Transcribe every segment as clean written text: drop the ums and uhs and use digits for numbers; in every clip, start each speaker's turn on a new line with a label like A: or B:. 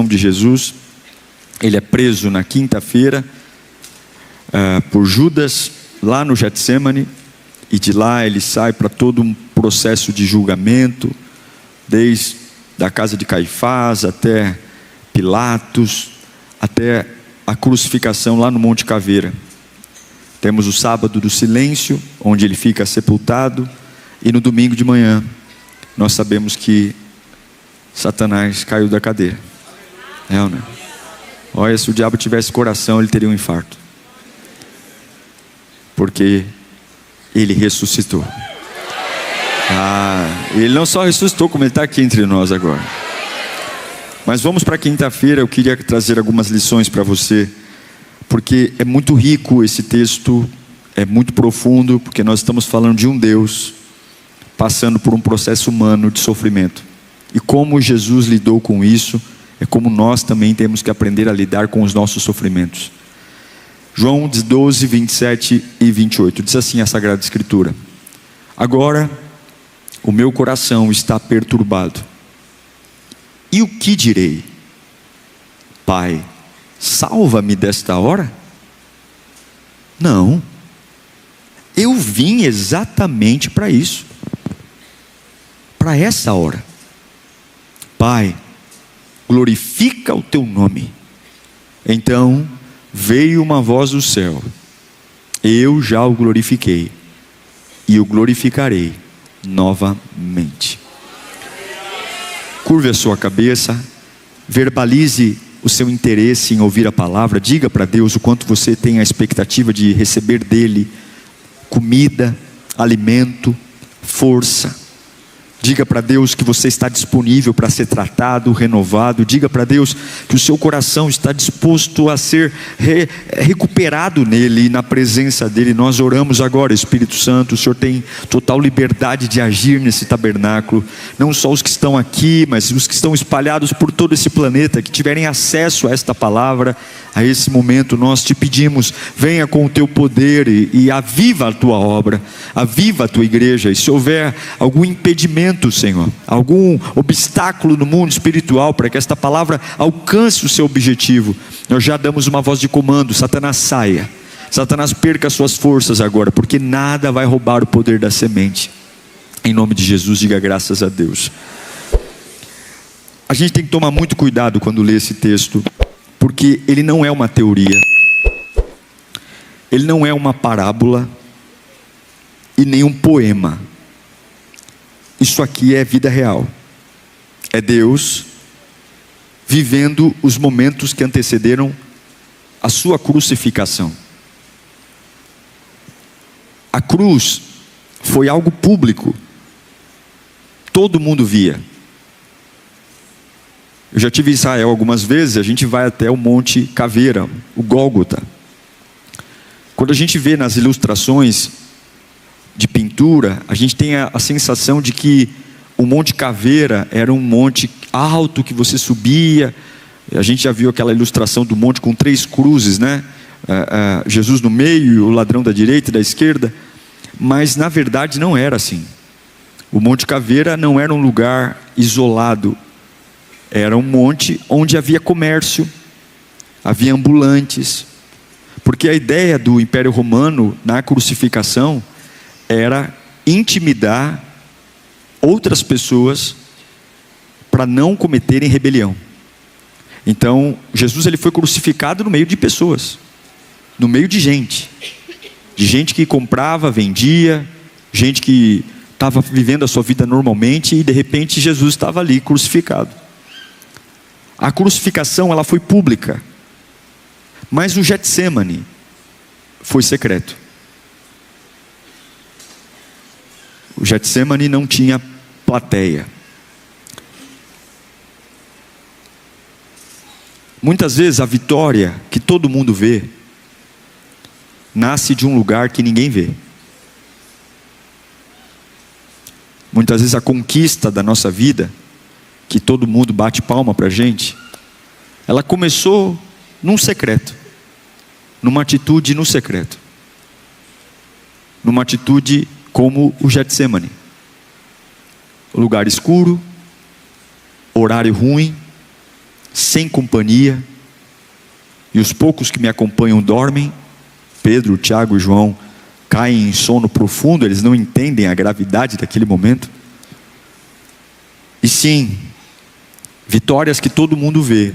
A: de Jesus. Ele é preso na quinta-feira por Judas, lá no Getsemane, e de lá ele sai para todo um processo de julgamento, desde a casa de Caifás até Pilatos, até a crucificação lá no Monte Caveira. Temos o sábado do silêncio, onde ele fica sepultado, e no domingo de manhã nós sabemos que Satanás caiu da cadeira. É ou não? Olha, se o diabo tivesse coração, ele teria um infarto, porque ele ressuscitou. Ele não só ressuscitou, como ele está aqui entre nós agora. Mas vamos para quinta-feira. Eu queria trazer algumas lições para você, porque é muito rico esse texto, é muito profundo, porque nós estamos falando de um Deus passando por um processo humano de sofrimento, e como Jesus lidou com isso, é como nós também temos que aprender a lidar com os nossos sofrimentos. João 12, 27 e 28, diz assim a Sagrada Escritura: agora o meu coração está perturbado, e o que direi? Pai, salva-me desta hora? Não, eu vim exatamente para isso, para essa hora. Pai, glorifica o teu nome. Então veio uma voz do céu: eu já o glorifiquei, e o glorificarei novamente. Curve a sua cabeça, verbalize o seu interesse em ouvir a palavra. Diga para Deus o quanto você tem a expectativa de receber dele comida, alimento, força. Diga para Deus que você está disponível para ser tratado, renovado. Diga para Deus que o seu coração está disposto a ser recuperado nele e na presença dele. Nós oramos agora, Espírito Santo. O Senhor tem total liberdade de agir nesse tabernáculo. Não só os que estão aqui, mas os que estão espalhados por todo esse planeta, que tiverem acesso a esta palavra, a esse momento. Nós te pedimos, venha com o teu poder e aviva a tua obra, aviva a tua igreja. E se houver algum impedimento, Senhor, algum obstáculo no mundo espiritual para que esta palavra alcance o seu objetivo, nós já damos uma voz de comando: Satanás saia, Satanás perca as suas forças agora, porque nada vai roubar o poder da semente. Em nome de Jesus, diga graças a Deus. A gente tem que tomar muito cuidado quando lê esse texto, porque ele não é uma teoria, ele não é uma parábola e nem um poema. Isso aqui é vida real, é Deus vivendo os momentos que antecederam a sua crucificação. A cruz foi algo público, todo mundo via. Eu já estive em Israel algumas vezes. A gente vai até o Monte Caveira, o Gólgota. Quando a gente vê nas ilustrações de pintura, a gente tem a sensação de que o Monte Caveira era um monte alto que você subia. A gente já viu aquela ilustração do monte com 3 cruzes, né? Jesus no meio, o ladrão da direita e da esquerda. Mas na verdade não era assim. O Monte Caveira não era um lugar isolado, era um monte onde havia comércio, havia ambulantes, porque a ideia do Império Romano na crucificação era intimidar outras pessoas para não cometerem rebelião. Então Jesus, ele foi crucificado no meio de pessoas, no meio de gente que comprava, vendia, gente que estava vivendo a sua vida normalmente, e de repente Jesus estava ali crucificado. A crucificação, ela foi pública, mas o Getsemane foi secreto. O Getsemane não tinha plateia. Muitas vezes a vitória que todo mundo vê nasce de um lugar que ninguém vê. Muitas vezes a conquista da nossa vida, que todo mundo bate palma para a gente, ela começou num secreto, numa atitude no secreto, numa atitude como o Getsemane. O lugar escuro, horário ruim, sem companhia, e os poucos que me acompanham dormem. Pedro, Tiago e João caem em sono profundo, eles não entendem a gravidade daquele momento. E sim, vitórias que todo mundo vê,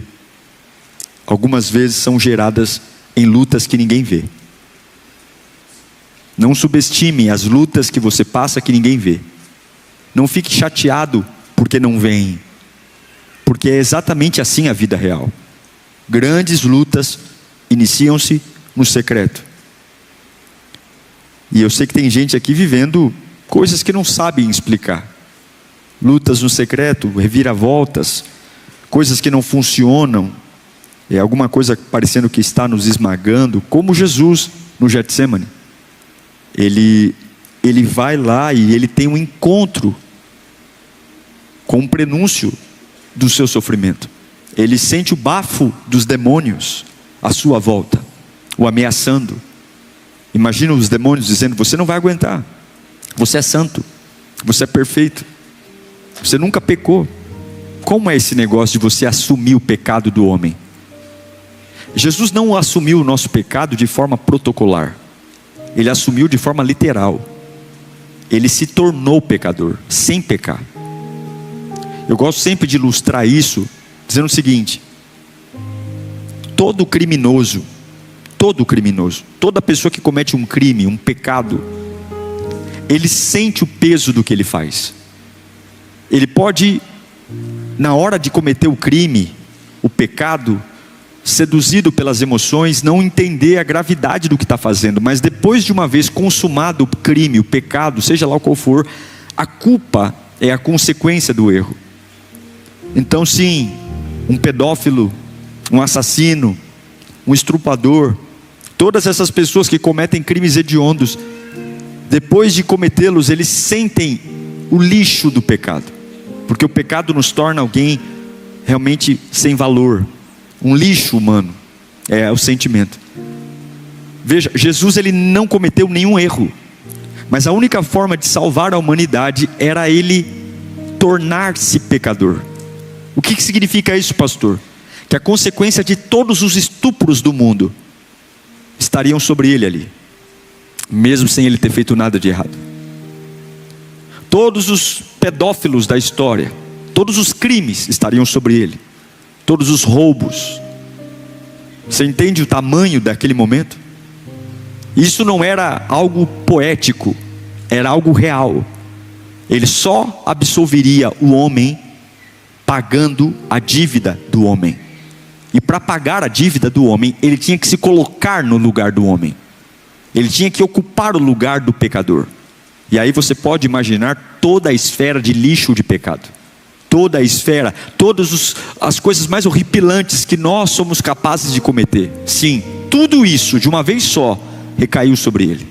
A: algumas vezes são geradas em lutas que ninguém vê. Não subestime as lutas que você passa que ninguém vê. Não fique chateado porque não vem, porque é exatamente assim a vida real. Grandes lutas iniciam-se no secreto. E eu sei que tem gente aqui vivendo coisas que não sabem explicar. Lutas no secreto, reviravoltas, coisas que não funcionam. É alguma coisa parecendo que está nos esmagando, como Jesus no Getsemane. Ele vai lá e ele tem um encontro com o prenúncio do seu sofrimento. Ele sente o bafo dos demônios à sua volta, o ameaçando. Imagina os demônios dizendo: você não vai aguentar, você é santo, você é perfeito, você nunca pecou. Como é esse negócio de você assumir o pecado do homem? Jesus não assumiu o nosso pecado de forma protocolar, ele assumiu de forma literal. Ele se tornou pecador, sem pecar. Eu gosto sempre de ilustrar isso dizendo o seguinte: todo criminoso, toda pessoa que comete um crime, um pecado, ele sente o peso do que ele faz. Ele pode, na hora de cometer o crime, o pecado, seduzido pelas emoções, não entender a gravidade do que está fazendo, mas depois de uma vez consumado o crime, o pecado, seja lá qual for, a culpa é a consequência do erro. Então sim, um pedófilo, um assassino, um estuprador, todas essas pessoas que cometem crimes hediondos, depois de cometê-los, eles sentem o lixo do pecado, porque o pecado nos torna alguém realmente sem valor, um lixo humano, é o sentimento. Veja, Jesus ele não cometeu nenhum erro, mas a única forma de salvar a humanidade era ele tornar-se pecador. O que significa isso, pastor? Que a consequência de todos os estupros do mundo estariam sobre ele ali, mesmo sem ele ter feito nada de errado. Todos os pedófilos da história, todos os crimes estariam sobre ele, todos os roubos. Você entende o tamanho daquele momento? Isso não era algo poético, era algo real. Ele só absolveria o homem pagando a dívida do homem. E para pagar a dívida do homem, ele tinha que se colocar no lugar do homem. Ele tinha que ocupar o lugar do pecador. E aí você pode imaginar toda a esfera de lixo de pecado. Toda a esfera, todas as coisas mais horripilantes que nós somos capazes de cometer. Sim, tudo isso de uma vez só recaiu sobre ele.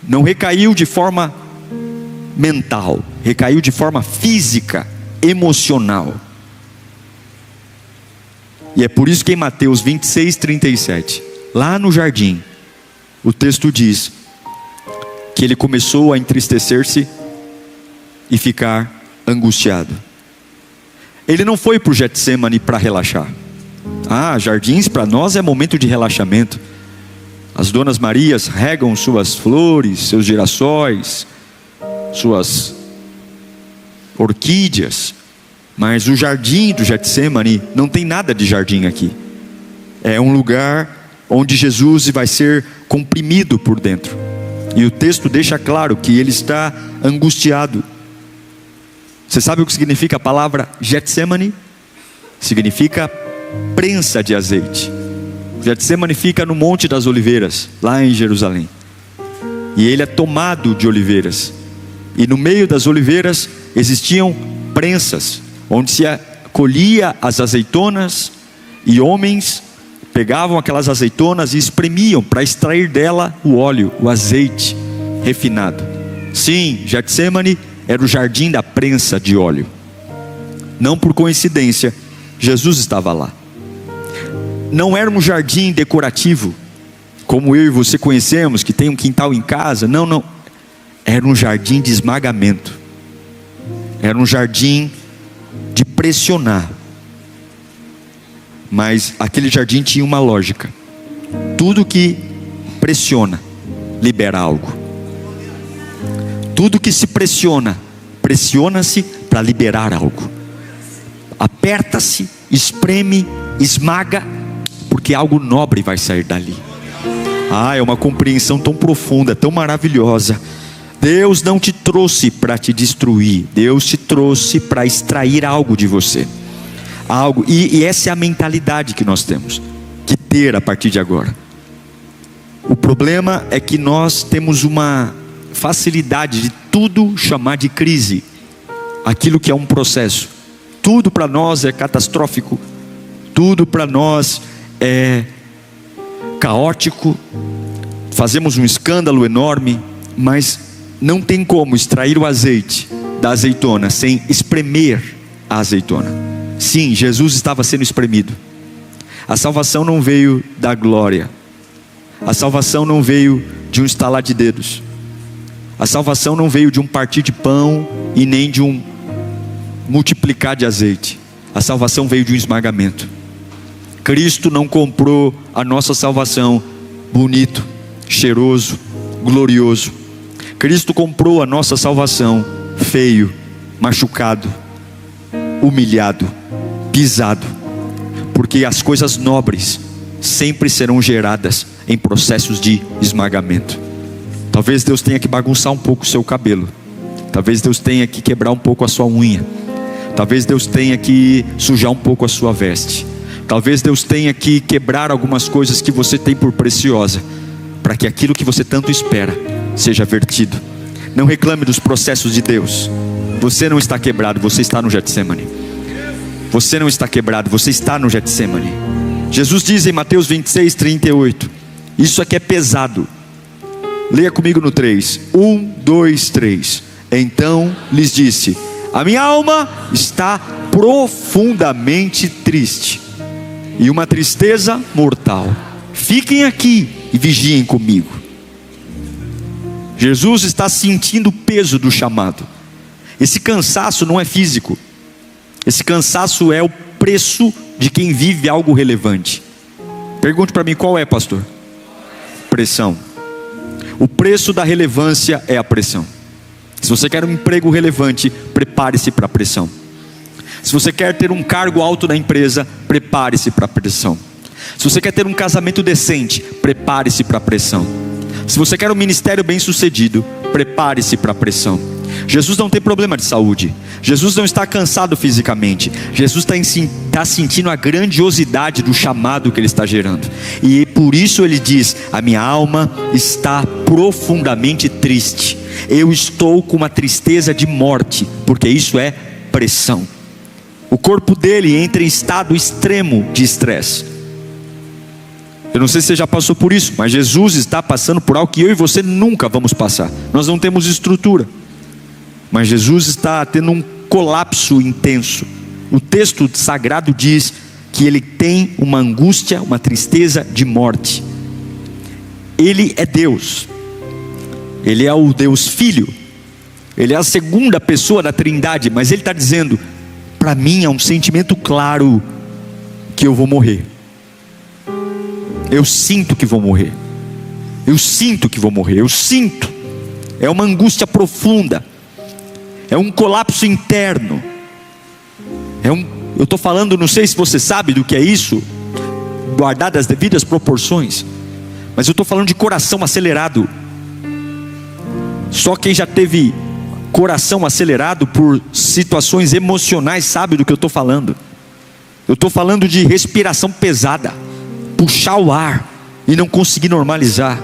A: Não recaiu de forma mental, recaiu de forma física, emocional. E é por isso que em Mateus 26:37, lá no jardim, o texto diz que ele começou a entristecer-se e ficar angustiado. Ele não foi para o Getsemane para relaxar. Jardins para nós é momento de relaxamento. As donas Marias regam suas flores, seus girassóis, suas orquídeas, mas o jardim do Getsemane não tem nada de jardim aqui. É um lugar onde Jesus vai ser comprimido por dentro. E o texto deixa claro que ele está angustiado. Você sabe o que significa a palavra Getsemane? Significa prensa de azeite. Getsemane fica no Monte das Oliveiras, lá em Jerusalém. E ele é tomado de oliveiras. E no meio das oliveiras existiam prensas, onde se colhia as azeitonas, e homens pegavam aquelas azeitonas e espremiam para extrair dela o óleo, o azeite refinado. Sim, Getsemane era o jardim da prensa de óleo. Não por coincidência, Jesus estava lá. Não era um jardim decorativo, como eu e você conhecemos, que tem um quintal em casa. Não. Era um jardim de esmagamento. Era um jardim de pressionar. mas aquele jardim tinha uma lógica. Tudo que pressiona, libera algo. Tudo que se pressiona, pressiona-se para liberar algo. Aperta-se, espreme, esmaga, porque algo nobre vai sair dali. É uma compreensão tão profunda, tão maravilhosa. Deus não te trouxe para te destruir. Deus te trouxe para extrair algo de você. Algo, e essa é a mentalidade que nós temos que ter a partir de agora. O problema é que nós temos uma facilidade de tudo chamar de crise. Aquilo que é um processo. Tudo para nós é catastrófico. Tudo para nós é caótico. Fazemos um escândalo enorme, mas não tem como extrair o azeite da azeitona sem espremer a azeitona. Sim, Jesus estava sendo espremido. A salvação não veio da glória. A salvação não veio de um estalar de dedos. A salvação não veio de um partir de pão e nem de um multiplicar de azeite. A salvação veio de um esmagamento. Cristo não comprou a nossa salvação bonito, cheiroso, glorioso. Cristo comprou a nossa salvação feio, machucado, humilhado, pisado. Porque as coisas nobres sempre serão geradas em processos de esmagamento. Talvez Deus tenha que bagunçar um pouco o seu cabelo. Talvez Deus tenha que quebrar um pouco a sua unha. Talvez Deus tenha que sujar um pouco a sua veste. Talvez Deus tenha que quebrar algumas coisas que você tem por preciosa, para que aquilo que você tanto espera seja vertido. Não reclame dos processos de Deus. Você não está quebrado, você está no Getsemane. Você não está quebrado, você está no Getsemane. Jesus diz em Mateus 26, 38. Isso aqui é pesado. Leia comigo no 3. 1, 2, 3. Então lhes disse: a minha alma está profundamente triste, e uma tristeza mortal. Fiquem aqui e vigiem comigo. Jesus está sentindo o peso do chamado. Esse cansaço não é físico. Esse cansaço é o preço de quem vive algo relevante. Pergunte para mim, qual é, pastor? Pressão. O preço da relevância é a pressão. Se você quer um emprego relevante, prepare-se para a pressão. Se você quer ter um cargo alto na empresa, prepare-se para a pressão. Se você quer ter um casamento decente, prepare-se para a pressão. Se você quer um ministério bem sucedido, prepare-se para a pressão. Jesus não tem problema de saúde. Jesus não está cansado fisicamente. Jesus está sentindo a grandiosidade do chamado que Ele está gerando. E por isso Ele diz: a minha alma está profundamente triste. Eu estou com uma tristeza de morte, porque isso é pressão. O corpo dele entra em estado extremo de estresse. Eu não sei se você já passou por isso, mas Jesus está passando por algo que eu e você nunca vamos passar. Nós não temos estrutura, mas Jesus está tendo um colapso intenso. O texto sagrado diz que ele tem uma angústia, uma tristeza de morte. Ele é Deus. Ele é o Deus Filho. Ele é a segunda pessoa da Trindade, mas ele está dizendo: para mim é um sentimento claro que eu vou morrer. Eu sinto que vou morrer. Eu sinto que vou morrer. Eu sinto. É uma angústia profunda. É um colapso interno. Eu estou falando, não sei se você sabe do que é isso, guardado as devidas proporções, mas eu estou falando de coração acelerado. Só quem já teve coração acelerado por situações emocionais sabe do que eu estou falando. Eu estou falando de respiração pesada, puxar o ar e não conseguir normalizar.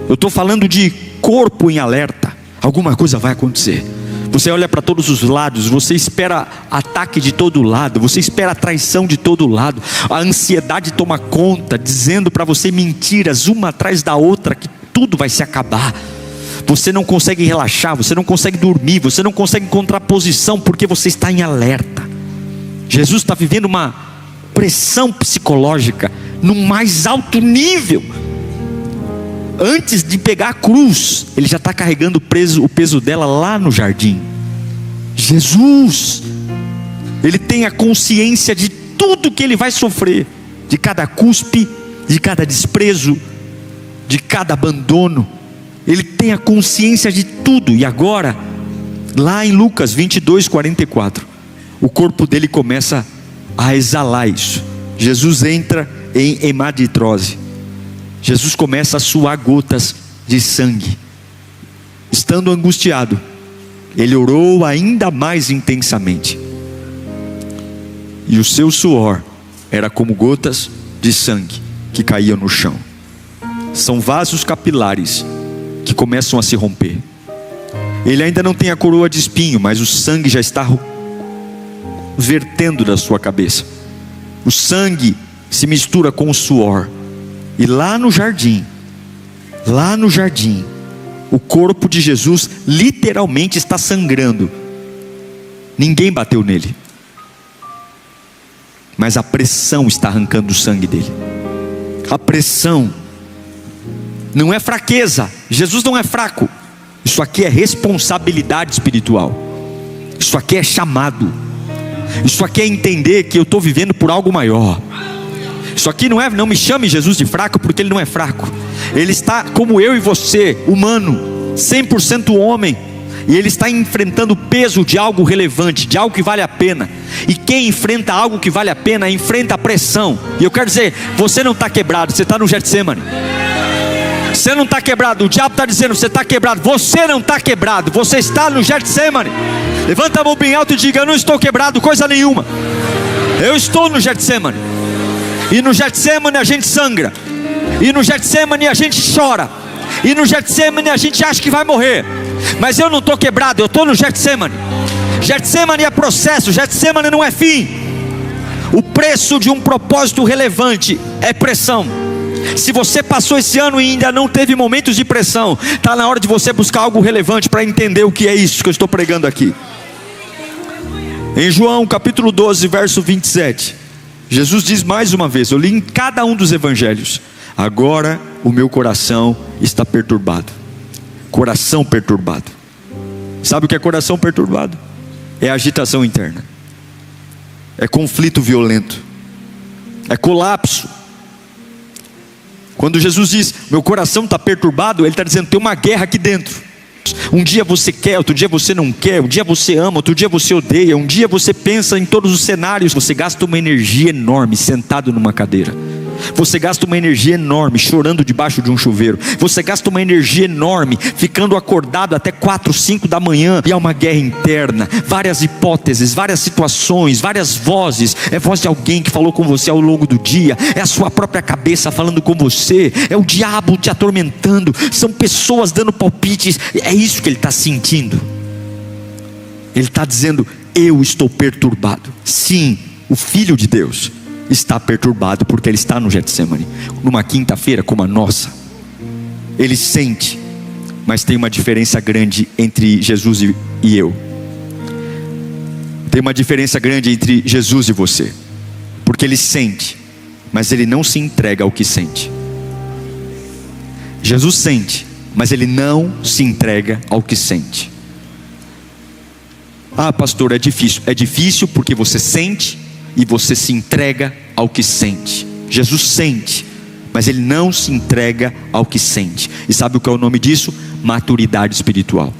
A: Eu estou falando de corpo em alerta. Alguma coisa vai acontecer. Você olha para todos os lados, você espera ataque de todo lado, você espera traição de todo lado. A ansiedade toma conta, dizendo para você mentiras uma atrás da outra, que tudo vai se acabar. Você não consegue relaxar, você não consegue dormir, você não consegue encontrar posição, porque você está em alerta. Jesus está vivendo uma pressão psicológica no mais alto nível. Antes de pegar a cruz, ele já está carregando o peso dela lá no jardim. Jesus, ele tem a consciência de tudo que ele vai sofrer, de cada cuspe, de cada desprezo, de cada abandono. Ele tem a consciência de tudo. E agora, lá em Lucas 22:44, o corpo dele começa a exalar isso. Jesus entra em hemaditrose. Jesus começa a suar gotas de sangue. Estando angustiado, ele orou ainda mais intensamente, e o seu suor era como gotas de sangue que caíam no chão. São vasos capilares que começam a se romper. Ele ainda não tem a coroa de espinho, mas o sangue já está vertendo da sua cabeça. O sangue se mistura com o suor. E lá no jardim, o corpo de Jesus literalmente está sangrando. Ninguém bateu nele, mas a pressão está arrancando o sangue dele. A pressão não é fraqueza. Jesus não é fraco. Isso aqui é responsabilidade espiritual. Isso aqui é chamado. Isso aqui é entender que eu estou vivendo por algo maior. Isso aqui não me chame Jesus de fraco, porque ele não é fraco. Ele está como eu e você, humano, 100% homem. E ele está enfrentando o peso de algo relevante, de algo que vale a pena. E quem enfrenta algo que vale a pena, enfrenta a pressão. E eu quero dizer, você não está quebrado, você está no Getsemane. Você não está quebrado, o diabo está dizendo, você está quebrado. Você não está quebrado, você está no Getsemane. Levanta a mão bem alto e diga, eu não estou quebrado, coisa nenhuma. Eu estou no Getsemane. E no Getsemane a gente sangra. E no Getsemane a gente chora. E no Getsemane a gente acha que vai morrer. Mas eu não estou quebrado, eu estou no Getsemane. Getsemane é processo, Getsemane não é fim. O preço de um propósito relevante é pressão. Se você passou esse ano e ainda não teve momentos de pressão, está na hora de você buscar algo relevante para entender o que é isso que eu estou pregando aqui. Em João capítulo 12, verso 27, Jesus diz mais uma vez, eu li em cada um dos evangelhos: agora o meu coração está perturbado. Coração perturbado. Sabe o que é coração perturbado? É agitação interna, é conflito violento, é colapso. Quando Jesus diz, meu coração está perturbado, ele está dizendo, tem uma guerra aqui dentro. Um dia você quer, outro dia você não quer. Um dia você ama, outro dia você odeia. Um dia você pensa em todos os cenários. Você gasta uma energia enorme sentado numa cadeira. Você gasta uma energia enorme chorando debaixo de um chuveiro. Você gasta uma energia enorme ficando acordado até 4, 5 da manhã. E há uma guerra interna, várias hipóteses, várias situações, várias vozes. É voz de alguém que falou com você ao longo do dia, é a sua própria cabeça falando com você, é o diabo te atormentando, são pessoas dando palpites. É isso que ele está sentindo. Ele está dizendo, eu estou perturbado. Sim, o Filho de Deus está perturbado, porque ele está no Getsemane, numa quinta-feira como a nossa. Ele sente, mas tem uma diferença grande entre Jesus e eu. Tem uma diferença grande entre Jesus e você, porque ele sente, mas ele não se entrega ao que sente. Jesus sente, mas ele não se entrega ao que sente. Ah, pastor, é difícil. É difícil porque você sente e você se entrega ao que sente. Jesus sente, mas ele não se entrega ao que sente. E sabe o que é o nome disso? Maturidade espiritual.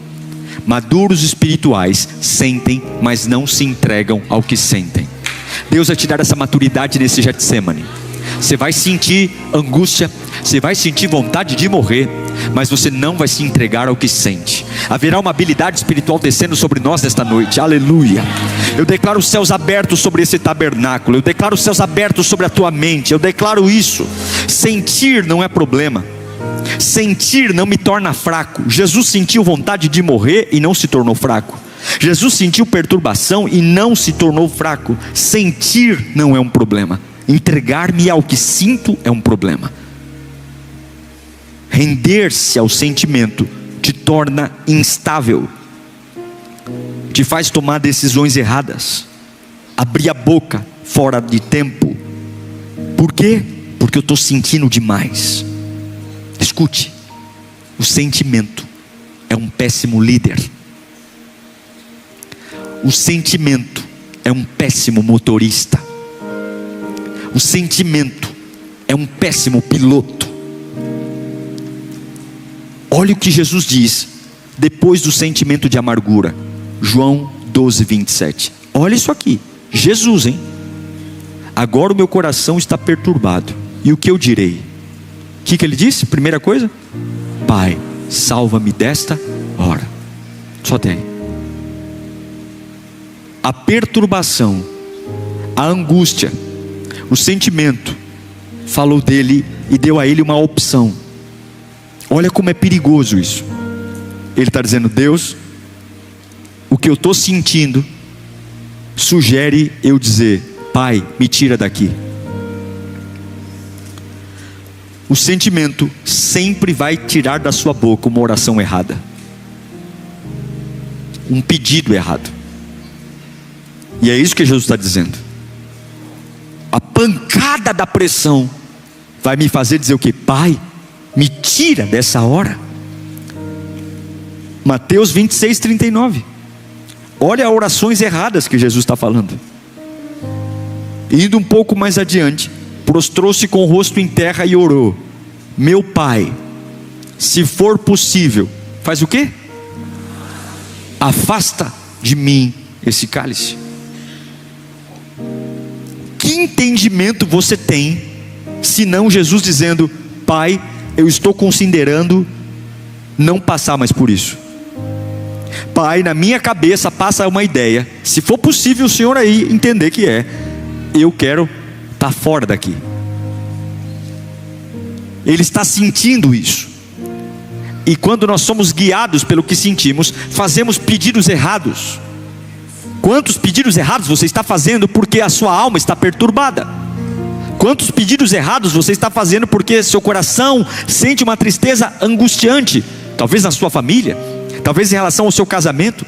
A: Maduros espirituais sentem, mas não se entregam ao que sentem. Deus vai te dar essa maturidade nesse Getsemane. Você vai sentir angústia, você vai sentir vontade de morrer, mas você não vai se entregar ao que sente. Haverá uma habilidade espiritual descendo sobre nós nesta noite, aleluia. Eu declaro os céus abertos sobre esse tabernáculo. Eu declaro os céus abertos sobre a tua mente. Eu declaro isso. Sentir não é problema. Sentir não me torna fraco. Jesus sentiu vontade de morrer e não se tornou fraco. Jesus sentiu perturbação e não se tornou fraco. Sentir não é um problema. Entregar-me ao que sinto é um problema. Render-se ao sentimento te torna instável, te faz tomar decisões erradas, abrir a boca fora de tempo. Por quê? Porque eu estou sentindo demais. Escute, o sentimento é um péssimo líder. O sentimento é um péssimo motorista. O sentimento é um péssimo piloto. Olha o que Jesus diz depois do sentimento de amargura. João 12, 27. Olha isso aqui. Jesus, hein? Agora o meu coração está perturbado. E o que eu direi? O que ele disse? Primeira coisa: Pai, salva-me desta hora. Só tem. A perturbação, a angústia, o sentimento falou dele e deu a ele uma opção. Olha como é perigoso isso. Ele está dizendo: Deus, o que eu estou sentindo sugere eu dizer: Pai, me tira daqui. O sentimento sempre vai tirar da sua boca uma oração errada, um pedido errado. E é isso que Jesus está dizendo. A pancada da pressão vai me fazer dizer o quê? Pai, me tira dessa hora. Mateus 26, 39. Olha as orações erradas que Jesus está falando. Indo um pouco mais adiante, prostrou-se com o rosto em terra e orou: Meu Pai, se for possível, faz o quê? Afasta de mim esse cálice. Que entendimento você tem, senão Jesus dizendo: Pai, eu estou considerando não passar mais por isso. Pai, na minha cabeça passa uma ideia, se for possível o Senhor aí entender que eu quero estar fora daqui. Ele está sentindo isso. E quando nós somos guiados pelo que sentimos, fazemos pedidos errados. Quantos pedidos errados você está fazendo porque a sua alma está perturbada? Quantos pedidos errados você está fazendo porque seu coração sente uma tristeza angustiante? Talvez na sua família, talvez em relação ao seu casamento,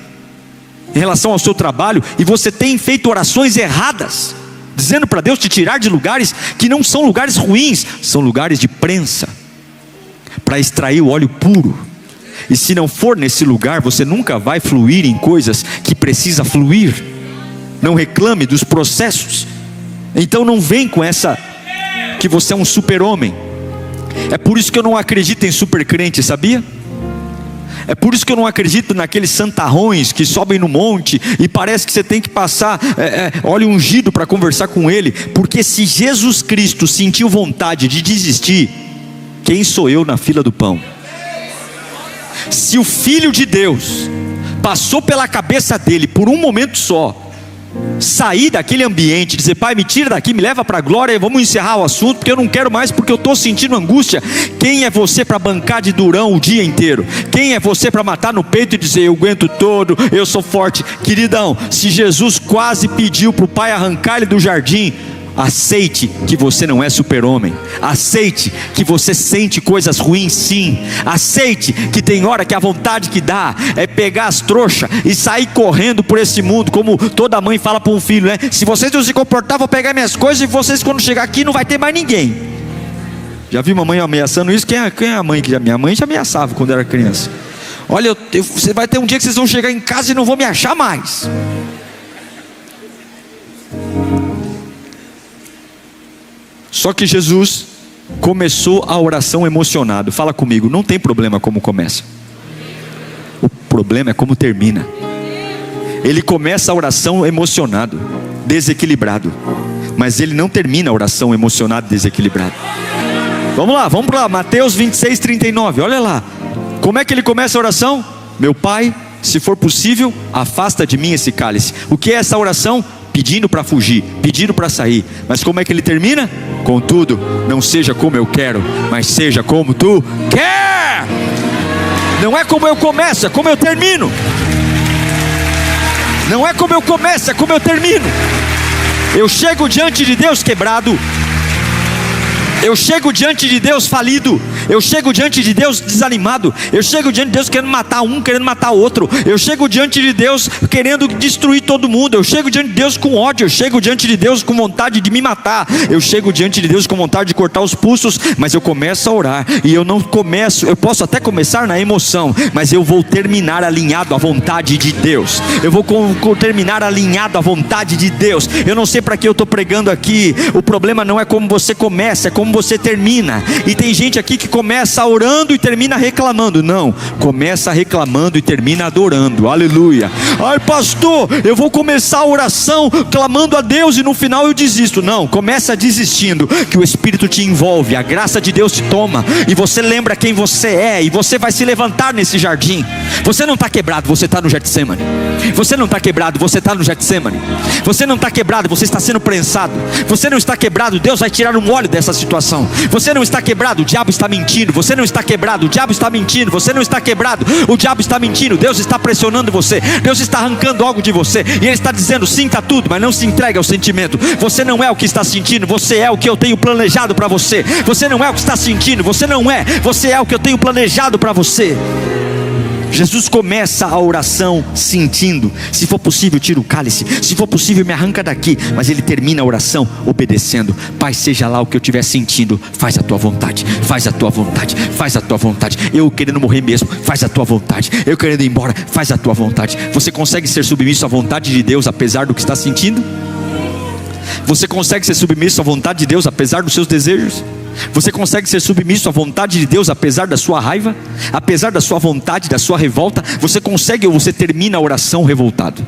A: em relação ao seu trabalho, e você tem feito orações erradas, dizendo para Deus te tirar de lugares que não são lugares ruins, são lugares de prensa, para extrair o óleo puro. E se não for nesse lugar, você nunca vai fluir em coisas que precisa fluir. Não reclame dos processos. Então não vem com essa que você é um super-homem. É por isso que eu não acredito em super-crente, sabia? É por isso que eu não acredito naqueles santarrões que sobem no monte e parece que você tem que passar óleo ungido para conversar com ele. Porque se Jesus Cristo sentiu vontade de desistir, quem sou eu na fila do pão? Se o Filho de Deus passou pela cabeça dele por um momento só, sair daquele ambiente, dizer: Pai, me tira daqui, me leva para a glória e vamos encerrar o assunto, porque eu não quero mais, porque eu estou sentindo angústia. Quem é você para bancar de durão o dia inteiro? Quem é você para matar no peito e dizer: eu aguento todo, eu sou forte? Queridão, se Jesus quase pediu para o Pai arrancar ele do jardim, aceite que você não é super-homem. Aceite que você sente coisas ruins, sim. Aceite que tem hora que a vontade que dá é pegar as trouxas e sair correndo por esse mundo, como toda mãe fala para um filho, né? Se vocês não se comportar, vou pegar minhas coisas, e vocês quando chegar aqui não vai ter mais ninguém. Já viu uma mãe ameaçando isso? Quem é a mãe que minha mãe já ameaçava quando era criança? Olha, você vai ter um dia que vocês vão chegar em casa e não vão me achar mais. Só que Jesus começou a oração emocionado. Fala comigo, não tem problema como começa. O problema é como termina. Ele começa a oração emocionado, desequilibrado, mas ele não termina a oração emocionado, desequilibrado. Vamos lá, Mateus 26, 39, olha lá. Como é que ele começa a oração? Meu Pai, se for possível, afasta de mim esse cálice. O que é essa oração? Pedindo para fugir, pedindo para sair. Mas como é que ele termina? Contudo, não seja como eu quero, mas seja como tu quer. Não é como eu começo, é como eu termino. Não é como eu começo, é como eu termino. Eu chego diante de Deus quebrado, eu chego diante de Deus falido, Eu chego diante de Deus desanimado. Eu chego diante de Deus querendo matar um, querendo matar outro. Eu chego diante de Deus querendo destruir todo mundo. Eu chego diante de Deus com ódio. Eu chego diante de Deus com vontade de me matar. Eu chego diante de Deus com vontade de cortar os pulsos. Mas eu começo a orar, e eu não começo, eu posso até começar na emoção, mas eu vou terminar alinhado à vontade de Deus. Eu vou terminar alinhado à vontade de Deus. Eu não sei para que eu estou pregando aqui. O problema não é como você começa, é como você termina. E tem gente aqui que começa orando e termina reclamando. Não, começa reclamando e termina adorando. Aleluia. Ai pastor, eu vou começar a oração clamando a Deus e no final eu desisto. Não, começa desistindo, que o Espírito te envolve, a graça de Deus te toma, e você lembra quem você é, e você vai se levantar nesse jardim. Você não está quebrado, você está no Getsemane. Você não está quebrado, você está no Getsemane. Você não está quebrado, você está sendo prensado. Você não está quebrado, Deus vai tirar um óleo dessa situação. Você não está quebrado, o diabo está mentindo. Você não está quebrado, o diabo está mentindo. Você não está quebrado, o diabo está mentindo. Deus está pressionando você, Deus está arrancando algo de você, e Ele está dizendo: sinta tudo, mas não se entregue ao sentimento. Você não é o que está sentindo, você é o que eu tenho planejado para você. Você não é o que está sentindo, você não é, você é o que eu tenho planejado para você. Jesus começa a oração sentindo. Se for possível, tira o cálice. Se for possível, me arranca daqui. Mas ele termina a oração obedecendo. Pai, seja lá o que eu estiver sentindo, faz a tua vontade, faz a tua vontade, faz a tua vontade. Eu querendo morrer mesmo, faz a tua vontade. Eu querendo ir embora, faz a tua vontade. Você consegue ser submisso à vontade de Deus apesar do que está sentindo? Você consegue ser submisso à vontade de Deus apesar dos seus desejos? Você consegue ser submisso à vontade de Deus apesar da sua raiva, apesar da sua vontade, da sua revolta? Você consegue, ou você termina a oração revoltado?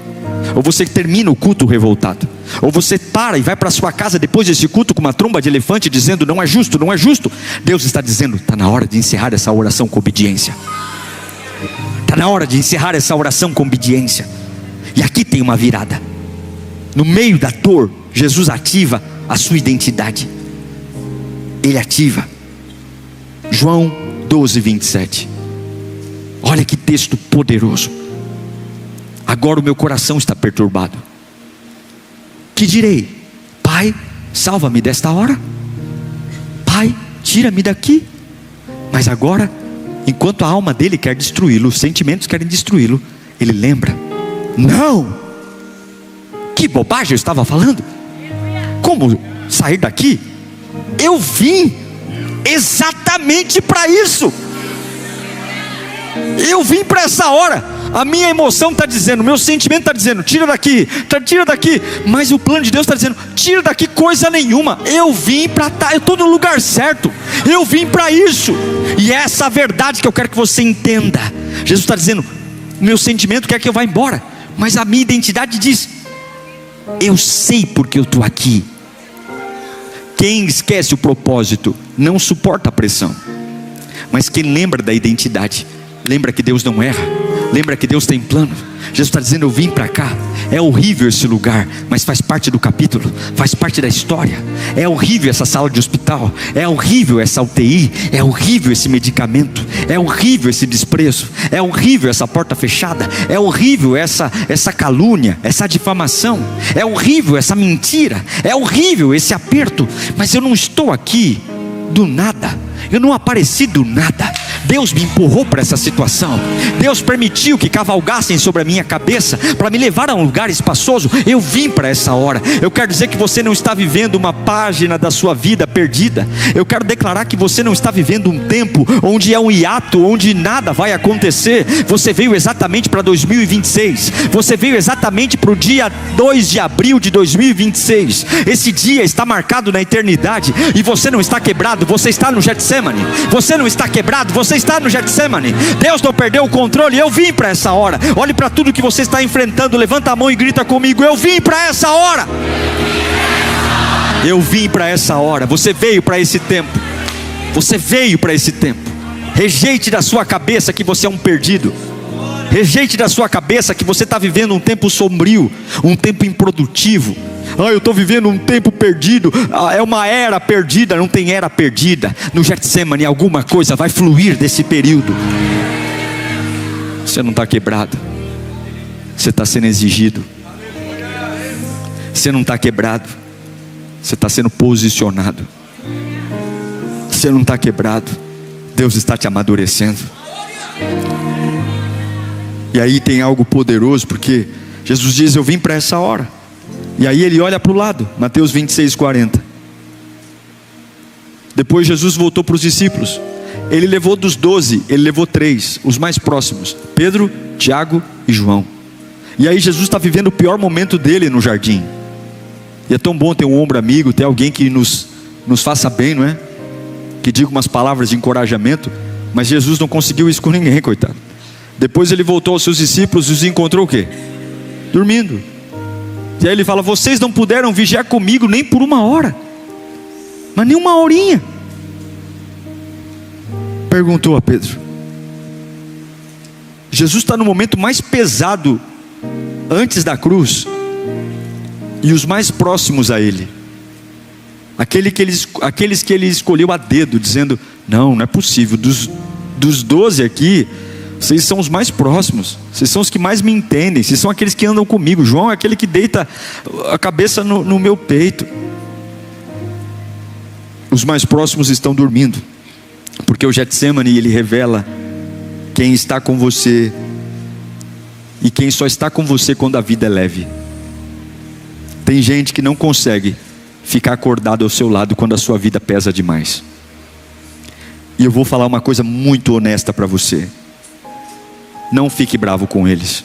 A: Ou você termina o culto revoltado? Ou você para e vai para sua casa depois desse culto com uma tromba de elefante dizendo: não é justo, não é justo? Deus está dizendo: está na hora de encerrar essa oração com obediência. Está na hora de encerrar essa oração com obediência. E aqui tem uma virada. No meio da dor, Jesus ativa a sua identidade. Ele ativa. João 12, 27. Olha que texto poderoso. Agora o meu coração está perturbado. Que direi? Pai, salva-me desta hora. Pai, tira-me daqui. Mas agora, enquanto a alma dele quer destruí-lo, os sentimentos querem destruí-lo, ele lembra: não, que bobagem eu estava falando. Como sair daqui? Eu vim exatamente para isso. Eu vim para essa hora. A minha emoção está dizendo, meu sentimento está dizendo: tira daqui, tira daqui. Mas o plano de Deus está dizendo: tira daqui coisa nenhuma. Eu vim para estar, eu estou no lugar certo. Eu vim para isso. E é essa verdade que eu quero que você entenda. Jesus está dizendo: meu sentimento quer que eu vá embora, mas a minha identidade diz: eu sei porque eu estou aqui. Quem esquece o propósito não suporta a pressão. Mas quem lembra da identidade, lembra que Deus não erra, lembra que Deus tem plano. Jesus está dizendo: eu vim para cá. É horrível esse lugar, mas faz parte do capítulo, faz parte da história. É horrível essa sala de hospital, é horrível essa UTI, é horrível esse medicamento, é horrível esse desprezo, é horrível essa porta fechada, é horrível essa calúnia, essa difamação, é horrível essa mentira, é horrível esse aperto. Mas eu não estou aqui do nada, eu não apareci do nada. Deus me empurrou para essa situação. Deus permitiu que cavalgassem sobre a minha cabeça para me levar a um lugar espaçoso. Eu vim para essa hora. Eu quero dizer que você não está vivendo uma página da sua vida perdida. Eu quero declarar que você não está vivendo um tempo onde é um hiato, onde nada vai acontecer. Você veio exatamente para 2026. Você veio exatamente para o dia 2 de abril de 2026. Esse dia está marcado na eternidade. E você não está quebrado, você está no Getsemane. Você não está quebrado, você está no Getsemane. Deus não perdeu o controle. Eu vim para essa hora. Olhe para tudo que você está enfrentando. Levanta a mão e grita comigo: eu vim para essa hora. Eu vim para essa hora. Você veio para esse tempo. Você veio para esse tempo. Rejeite da sua cabeça que você é um perdido. Rejeite da sua cabeça que você está vivendo um tempo sombrio, um tempo improdutivo. Eu estou vivendo um tempo perdido. É uma era perdida. Não tem era perdida. No Getsemane alguma coisa vai fluir desse período. Você não está quebrado, você está sendo exigido. Você não está quebrado, você está sendo posicionado. Você não está quebrado, Deus está te amadurecendo. E aí tem algo poderoso, porque Jesus diz: eu vim para essa hora. E aí ele olha para o lado, Mateus 26:40. Depois Jesus voltou para os discípulos. Ele levou dos 12, ele levou 3, os mais próximos: Pedro, Tiago e João. E aí Jesus está vivendo o pior momento dele no jardim. E é tão bom ter um ombro amigo, ter alguém que nos faça bem, não é? Que diga umas palavras de encorajamento. Mas Jesus não conseguiu isso com ninguém, coitado. Depois ele voltou aos seus discípulos e os encontrou o quê? Dormindo. E aí ele fala: vocês não puderam vigiar comigo nem por 1 hora, mas nem 1 horinha. Perguntou a Pedro. Jesus está no momento mais pesado antes da cruz, e os mais próximos a ele, aqueles que ele escolheu a dedo, dizendo: não é possível, dos 12 aqui, vocês são os mais próximos, vocês são os que mais me entendem, vocês são aqueles que andam comigo. João é aquele que deita a cabeça no meu peito. Os mais próximos estão dormindo, porque o Getsemane, ele revela quem está com você e quem só está com você quando a vida é leve. Tem gente que não consegue ficar acordado ao seu lado quando a sua vida pesa demais. E eu vou falar uma coisa muito honesta para você: não fique bravo com eles.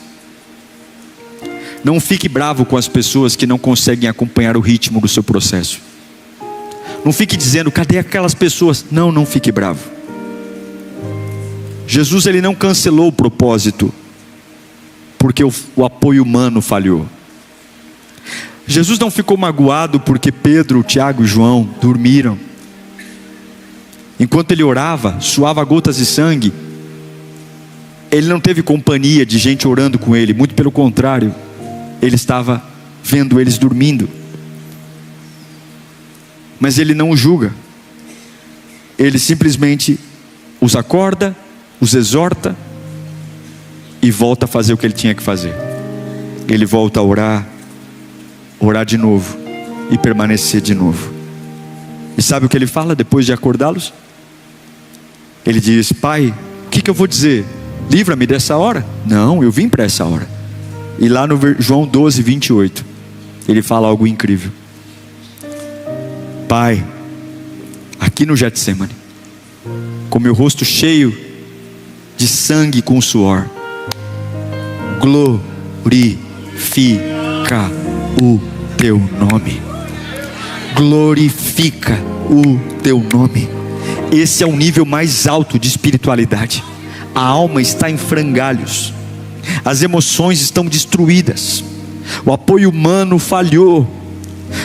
A: Não fique bravo com as pessoas que não conseguem acompanhar o ritmo do seu processo. Não fique dizendo: cadê aquelas pessoas? Não fique bravo. Jesus, ele não cancelou o propósito porque o apoio humano falhou. Jesus não ficou magoado porque Pedro, Tiago e João dormiram. Enquanto ele orava, suava gotas de sangue. Ele não teve companhia de gente orando com ele, muito pelo contrário, ele estava vendo eles dormindo. Mas ele não os julga, ele simplesmente os acorda, os exorta e volta a fazer o que ele tinha que fazer. Ele volta a orar de novo e permanecer de novo. E sabe o que ele fala depois de acordá-los? Ele diz: Pai, o que eu vou dizer? Livra-me dessa hora? Não, eu vim para essa hora. E lá no João 12:28, ele fala algo incrível: Pai, aqui no Getsemane, com meu rosto cheio de sangue com suor, glorifica o teu nome. Glorifica o teu nome. Esse é o nível mais alto de espiritualidade. A alma está em frangalhos, as emoções estão destruídas, o apoio humano falhou,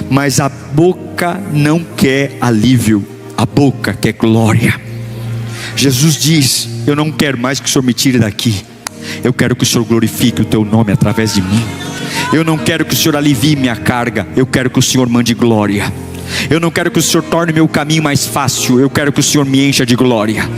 A: mas a boca não quer alívio, a boca quer glória. Jesus diz: eu não quero mais que o Senhor me tire daqui, eu quero que o Senhor glorifique o teu nome através de mim. Eu não quero que o Senhor alivie minha carga, eu quero que o Senhor mande glória. Eu não quero que o Senhor torne meu caminho mais fácil, eu quero que o Senhor me encha de glória.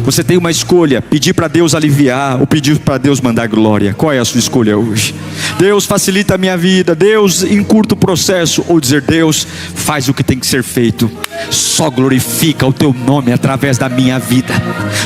A: Você tem uma escolha: pedir para Deus aliviar ou pedir para Deus mandar glória. Qual é a sua escolha hoje? Deus, facilita a minha vida, Deus, encurta o processo, ou dizer: Deus, faz o que tem que ser feito. Só glorifica o teu nome através da minha vida,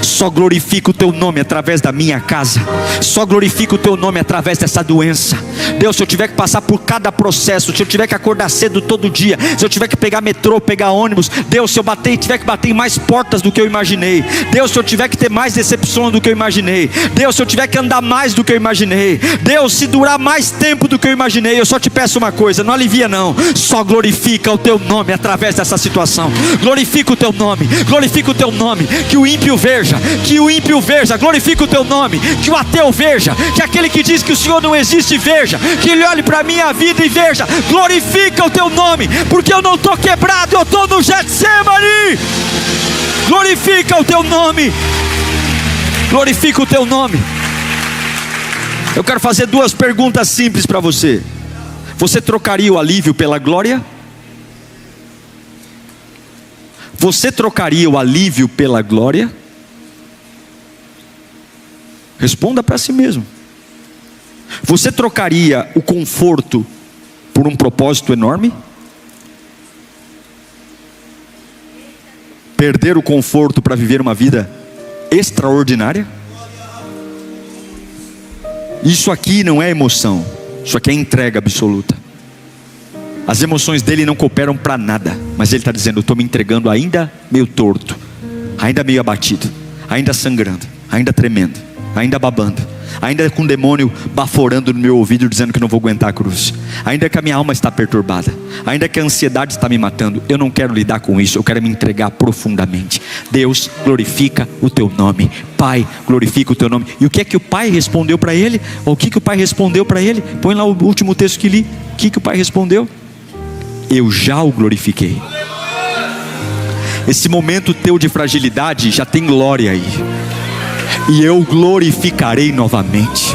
A: só glorifica o teu nome através da minha casa, só glorifica o teu nome através dessa doença. Deus, se eu tiver que passar por cada processo, se eu tiver que acordar cedo todo dia, se eu tiver que pegar metrô, pegar ônibus, Deus, se eu tiver que bater em mais portas do que eu imaginei, Deus, se eu tiver que ter mais decepções do que eu imaginei, Deus, se eu tiver que andar mais do que eu imaginei, Deus, se durar mais tempo do que eu imaginei, eu só te peço uma coisa: não alivia não, só glorifica o teu nome através dessa situação. Glorifica o teu nome, glorifica o teu nome, que o ímpio veja, glorifica o teu nome, que o ateu veja, que aquele que diz que o Senhor não existe veja, que ele olhe para a minha vida e veja. Glorifica o teu nome, porque eu não estou quebrado, eu estou no Getsemane. Glorifica o teu nome, glorifica o teu nome. Eu quero fazer 2 perguntas simples para você. Você trocaria o alívio pela glória? Você trocaria o alívio pela glória? Responda para si mesmo. Você trocaria o conforto por um propósito enorme? Perder o conforto para viver uma vida extraordinária. Isso aqui não é emoção, isso aqui é entrega absoluta. As emoções dele não cooperam para nada, mas ele está dizendo: eu estou me entregando ainda meio torto, ainda meio abatido, ainda sangrando, ainda tremendo, ainda babando, ainda com o demônio baforando no meu ouvido dizendo que não vou aguentar a cruz, ainda que a minha alma está perturbada, ainda que a ansiedade está me matando. Eu não quero lidar com isso, eu quero me entregar profundamente. Deus, glorifica o teu nome. Pai, glorifica o teu nome. E o que é que o pai respondeu para ele? O que o pai respondeu para ele? Põe lá o último texto que li. O que o pai respondeu? Eu já o glorifiquei. Esse momento teu de fragilidade já tem glória aí, e eu glorificarei novamente.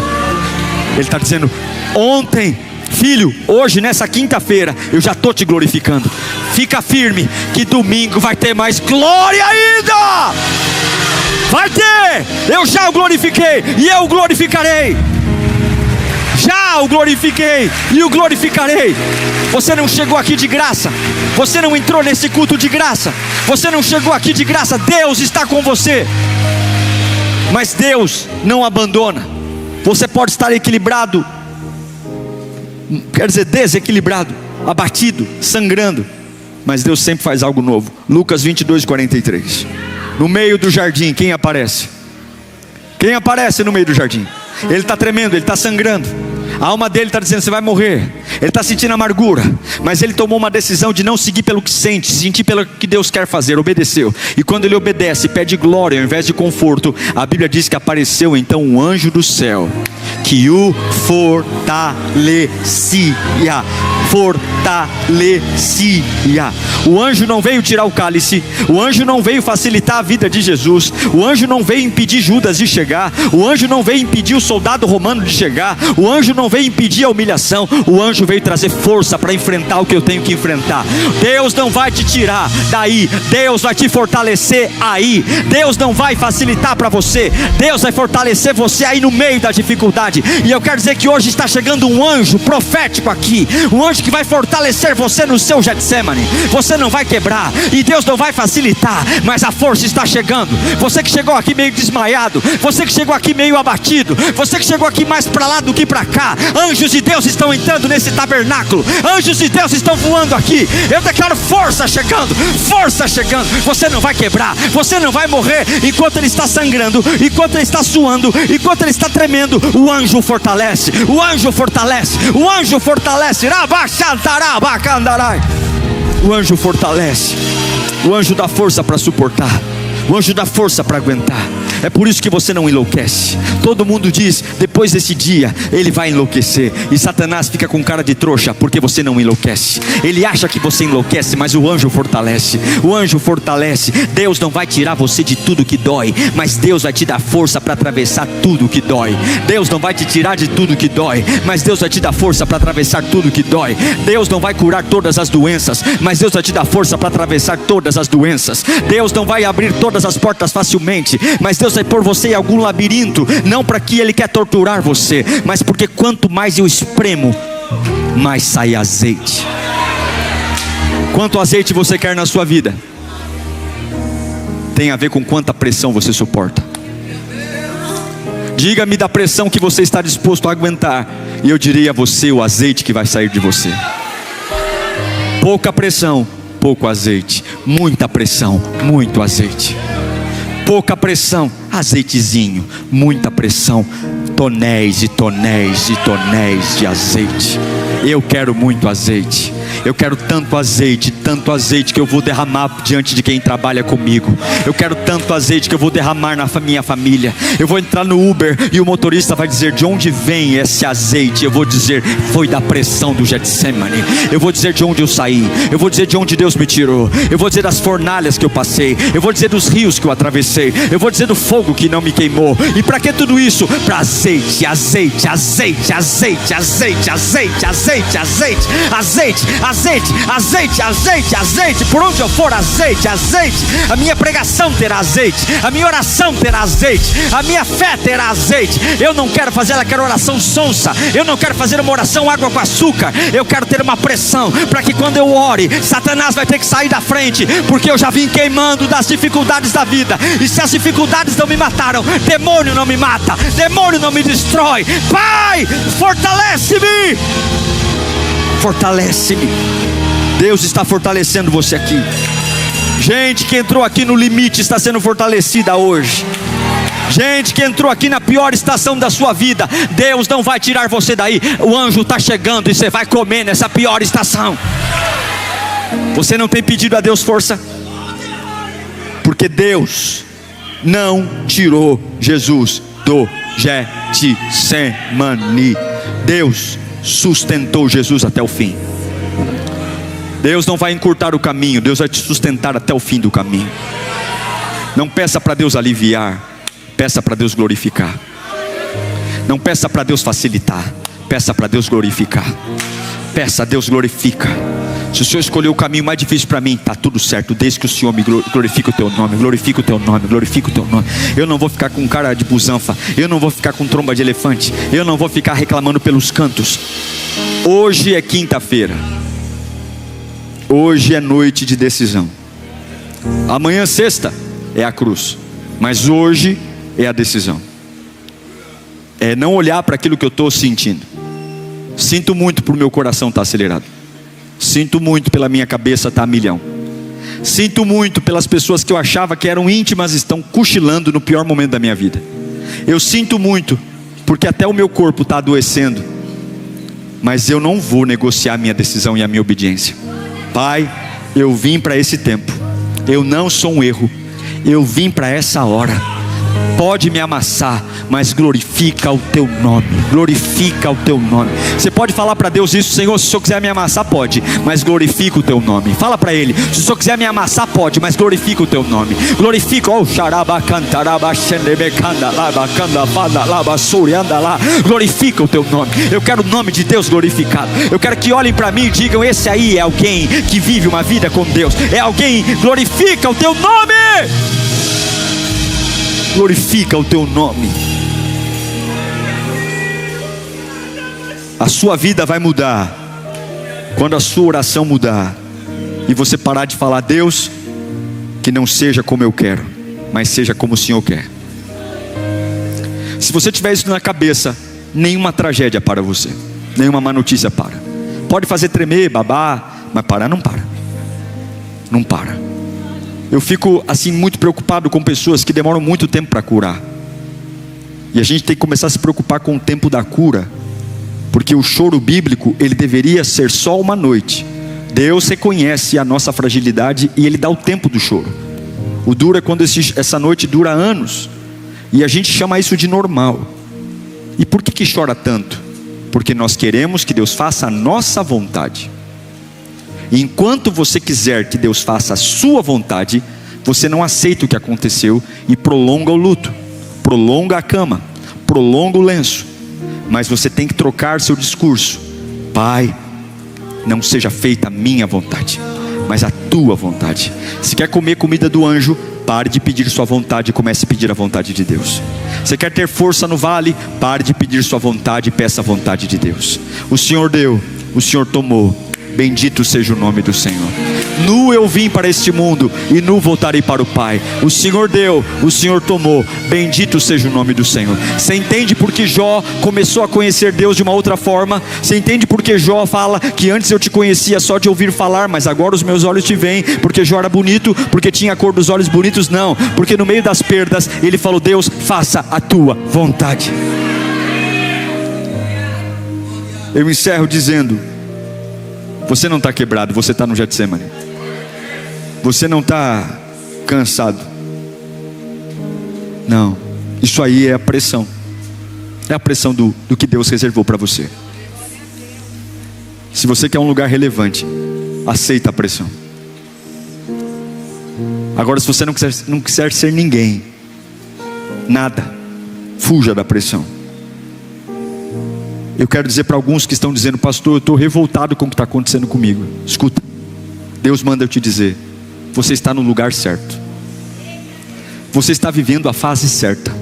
A: Ele está dizendo: ontem, filho, hoje, nessa quinta-feira, eu já estou te glorificando. Fica firme, que domingo vai ter mais glória ainda. Vai ter. Eu já o glorifiquei, e eu o glorificarei. Já o glorifiquei, e o glorificarei. Você não chegou aqui de graça, você não entrou nesse culto de graça, você não chegou aqui de graça. Deus está com você, mas Deus não abandona. Você pode estar equilibrado, quer dizer desequilibrado, abatido, sangrando, mas Deus sempre faz algo novo. Lucas 22:43. No meio do jardim, quem aparece? Quem aparece no meio do jardim? Ele está tremendo, ele está sangrando. A alma dele está dizendo: você vai morrer. Ele está sentindo amargura, mas ele tomou uma decisão de não seguir pelo que sente, sentir pelo que Deus quer fazer. Obedeceu. E ququando ele obedece, pede glória ao invés de conforto, a Bíblia diz que apareceu então um anjo do céu, que o fortalecia. O anjo não veio tirar o cálice, o anjo não veio facilitar a vida de Jesus, o anjo não veio impedir Judas de chegar, o anjo não veio impedir o soldado romano de chegar, o anjo não veio impedir a humilhação. O anjo veio trazer força para enfrentar o que eu tenho que enfrentar. Deus não vai te tirar daí, Deus vai te fortalecer aí. Deus não vai facilitar para você, Deus vai fortalecer você aí no meio da dificuldade. E eu quero dizer que hoje está chegando um anjo profético aqui, um anjo que vai fortalecer você no seu Getsemane. Você não vai quebrar, e Deus não vai facilitar, mas a força está chegando. Você que chegou aqui meio desmaiado, você que chegou aqui meio abatido, você que chegou aqui mais para lá do que para cá, anjos de Deus estão entrando nesse tabernáculo, anjos de Deus estão voando aqui. Eu declaro força chegando, força chegando. Você não vai quebrar, você não vai morrer. Enquanto ele está sangrando, enquanto ele está suando, enquanto ele está tremendo, o anjo fortalece, o anjo fortalece, o anjo fortalece. O anjo fortalece, o anjo dá força para suportar, o anjo dá força para aguentar. É por isso que você não enlouquece. Todo mundo diz: depois desse dia ele vai enlouquecer. E Satanás fica com cara de trouxa, porque você não enlouquece. Ele acha que você enlouquece, mas o anjo fortalece. O anjo fortalece. Deus não vai tirar você de tudo que dói, mas Deus vai te dar força para atravessar tudo que dói. Deus não vai te tirar de tudo que dói, mas Deus vai te dar força para atravessar tudo que dói. Deus não vai curar todas as doenças, mas Deus vai te dar força para atravessar todas as doenças. Deus não vai abrir todas as portas facilmente, mas Deus vai pôr você em algum labirinto, não para que Ele quer torturar você, mas porque quanto mais eu espremo, mais sai azeite. Quanto azeite você quer na sua vida tem a ver com quanta pressão você suporta. Diga-me da pressão que você está disposto a aguentar, e eu direi a você o azeite que vai sair de você. Pouca pressão, pouco azeite. Muita pressão, muito azeite. Pouca pressão, azeitezinho. Muita pressão, tonéis e tonéis e tonéis de azeite. Eu quero muito azeite. Eu quero tanto azeite que eu vou derramar diante de quem trabalha comigo. Eu quero tanto azeite que eu vou derramar na minha família. Eu vou entrar no Uber e o motorista vai dizer: de onde vem esse azeite? Eu vou dizer: foi da pressão do Getsemane. Eu vou dizer de onde eu saí. Eu vou dizer de onde Deus me tirou. Eu vou dizer das fornalhas que eu passei. Eu vou dizer dos rios que eu atravessei. Eu vou dizer do fogo que não me queimou. E para que tudo isso? Para azeite, azeite, azeite, azeite, azeite, azeite, azeite, azeite, azeite, azeite, azeite, azeite, azeite. Por onde eu for, azeite, azeite. A minha pregação terá azeite, a minha oração terá azeite, a minha fé terá azeite. Eu não quero fazer aquela oração sonsa, eu não quero fazer uma oração água com açúcar. Eu quero ter uma pressão, para que quando eu ore, Satanás vai ter que sair da frente, porque eu já vim queimando das dificuldades da vida. E se as dificuldades não me mataram, demônio não me mata, demônio não me destrói. Pai, fortalece-me, fortalece-me. Deus está fortalecendo você aqui. Gente que entrou aqui no limite está sendo fortalecida hoje. Gente que entrou aqui na pior estação da sua vida, Deus não vai tirar você daí. O anjo está chegando e você vai comer nessa pior estação. Você não tem pedido a Deus força? Porque Deus não tirou Jesus do Getsemane. Deus sustentou Jesus até o fim. Deus não vai encurtar o caminho, Deus vai te sustentar até o fim do caminho. Não peça para Deus aliviar, peça para Deus glorificar. Não peça para Deus facilitar, peça para Deus glorificar. Peça a Deus, glorifica. Se o Senhor escolheu o caminho mais difícil para mim, está tudo certo, desde que o Senhor me glorifique o teu nome, glorifique o teu nome, glorifique o teu nome. Eu não vou ficar com cara de busanfa, eu não vou ficar com tromba de elefante, eu não vou ficar reclamando pelos cantos. Hoje é quinta-feira, hoje é noite de decisão. Amanhã, sexta, é a cruz, mas hoje é a decisão. É não olhar para aquilo que eu estou sentindo. Sinto muito por meu coração estar acelerado. Sinto muito pela minha cabeça estar a milhão. Sinto muito pelas pessoas que eu achava que eram íntimas, estão cochilando no pior momento da minha vida. Eu sinto muito porque até o meu corpo está adoecendo. Mas eu não vou negociar a minha decisão e a minha obediência. Pai, eu vim para esse tempo. Eu não sou um erro. Eu vim para essa hora. Pode me amassar, mas glorifica o teu nome. Glorifica o teu nome. Você pode falar para Deus isso: Senhor, se o Senhor quiser me amassar, pode, mas glorifica o teu nome. Fala para Ele: se o Senhor quiser me amassar, pode, mas glorifica o teu nome. Glorifica, oh, glorifica o teu nome. Eu quero o nome de Deus glorificado. Eu quero que olhem para mim e digam: esse aí é alguém que vive uma vida com Deus. É alguém, glorifica o teu nome. Glorifica o teu nome. A sua vida vai mudar quando a sua oração mudar e você parar de falar: Deus, que não seja como eu quero, mas seja como o Senhor quer. Se você tiver isso na cabeça, nenhuma tragédia para você, nenhuma má notícia para. Pode fazer tremer, babar, mas parar não para. Não para. Eu fico assim muito preocupado com pessoas que demoram muito tempo para curar. E a gente tem que começar a se preocupar com o tempo da cura, porque o choro bíblico, ele deveria ser só uma noite. Deus reconhece a nossa fragilidade e Ele dá o tempo do choro. O duro é quando essa noite dura anos, e a gente chama isso de normal. E por que chora tanto? Porque nós queremos que Deus faça a nossa vontade. E enquanto você quiser que Deus faça a sua vontade, você não aceita o que aconteceu e prolonga o luto, prolonga a cama, prolonga o lenço. Mas você tem que trocar seu discurso: Pai, não seja feita a minha vontade, mas a tua vontade. Se quer comer comida do anjo, pare de pedir sua vontade e comece a pedir a vontade de Deus. Você quer ter força no vale, pare de pedir sua vontade e peça a vontade de Deus. O Senhor deu, o Senhor tomou. Bendito seja o nome do Senhor. Nu eu vim para este mundo e nu voltarei para o Pai. O Senhor deu, o Senhor tomou. Bendito seja o nome do Senhor. Você entende porque Jó começou a conhecer Deus de uma outra forma? Você entende porque Jó fala que antes eu te conhecia só de ouvir falar, mas agora os meus olhos te veem? Porque Jó era bonito, porque tinha a cor dos olhos bonitos? Não, porque no meio das perdas ele falou: Deus, faça a tua vontade. Eu encerro dizendo: você não está quebrado, você está no Getsemane. Você não está cansado. Não, isso aí é a pressão. É a pressão do que Deus reservou para você. Se você quer um lugar relevante, aceita a pressão. Agora, se você não quiser ser ninguém, nada, fuja da pressão. Eu quero dizer para alguns que estão dizendo: pastor, eu estou revoltado com o que está acontecendo comigo. Escuta, Deus manda eu te dizer: você está no lugar certo. Você está vivendo a fase certa.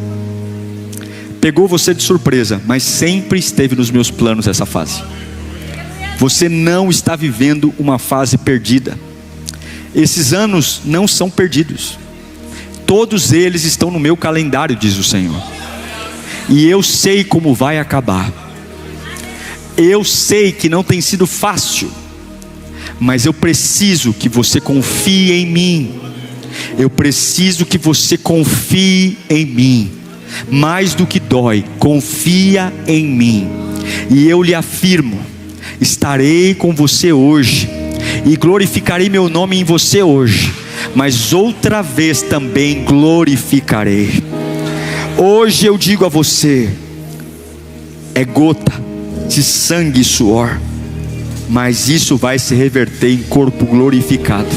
A: Pegou você de surpresa, mas sempre esteve nos meus planos essa fase. Você não está vivendo uma fase perdida. Esses anos não são perdidos. Todos eles estão no meu calendário, diz o Senhor. E eu sei como vai acabar. Eu sei que não tem sido fácil, mas eu preciso que você confie em mim. Eu preciso que você confie em mim. Mais do que dói, confia em mim. E eu lhe afirmo: estarei com você hoje, e glorificarei meu nome em você hoje, mas outra vez também glorificarei. Hoje eu digo a você: é gota de sangue e suor, mas isso vai se reverter em corpo glorificado.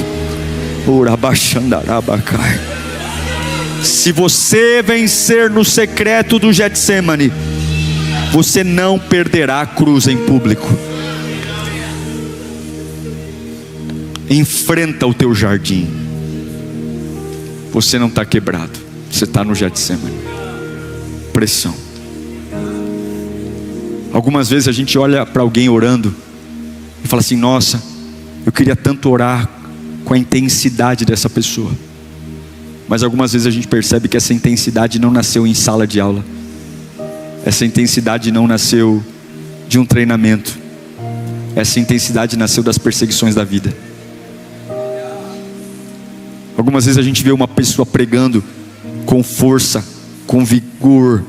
A: Se você vencer no secreto do Getsemane, você não perderá a cruz em público. Enfrenta o teu jardim. Você não está quebrado, você está no Getsemane. Pressão. Algumas vezes a gente olha para alguém orando e fala assim: nossa, eu queria tanto orar com a intensidade dessa pessoa. Mas algumas vezes a gente percebe que essa intensidade não nasceu em sala de aula. Essa intensidade não nasceu de um treinamento. Essa intensidade nasceu das perseguições da vida. Algumas vezes a gente vê uma pessoa pregando com força, com vigor,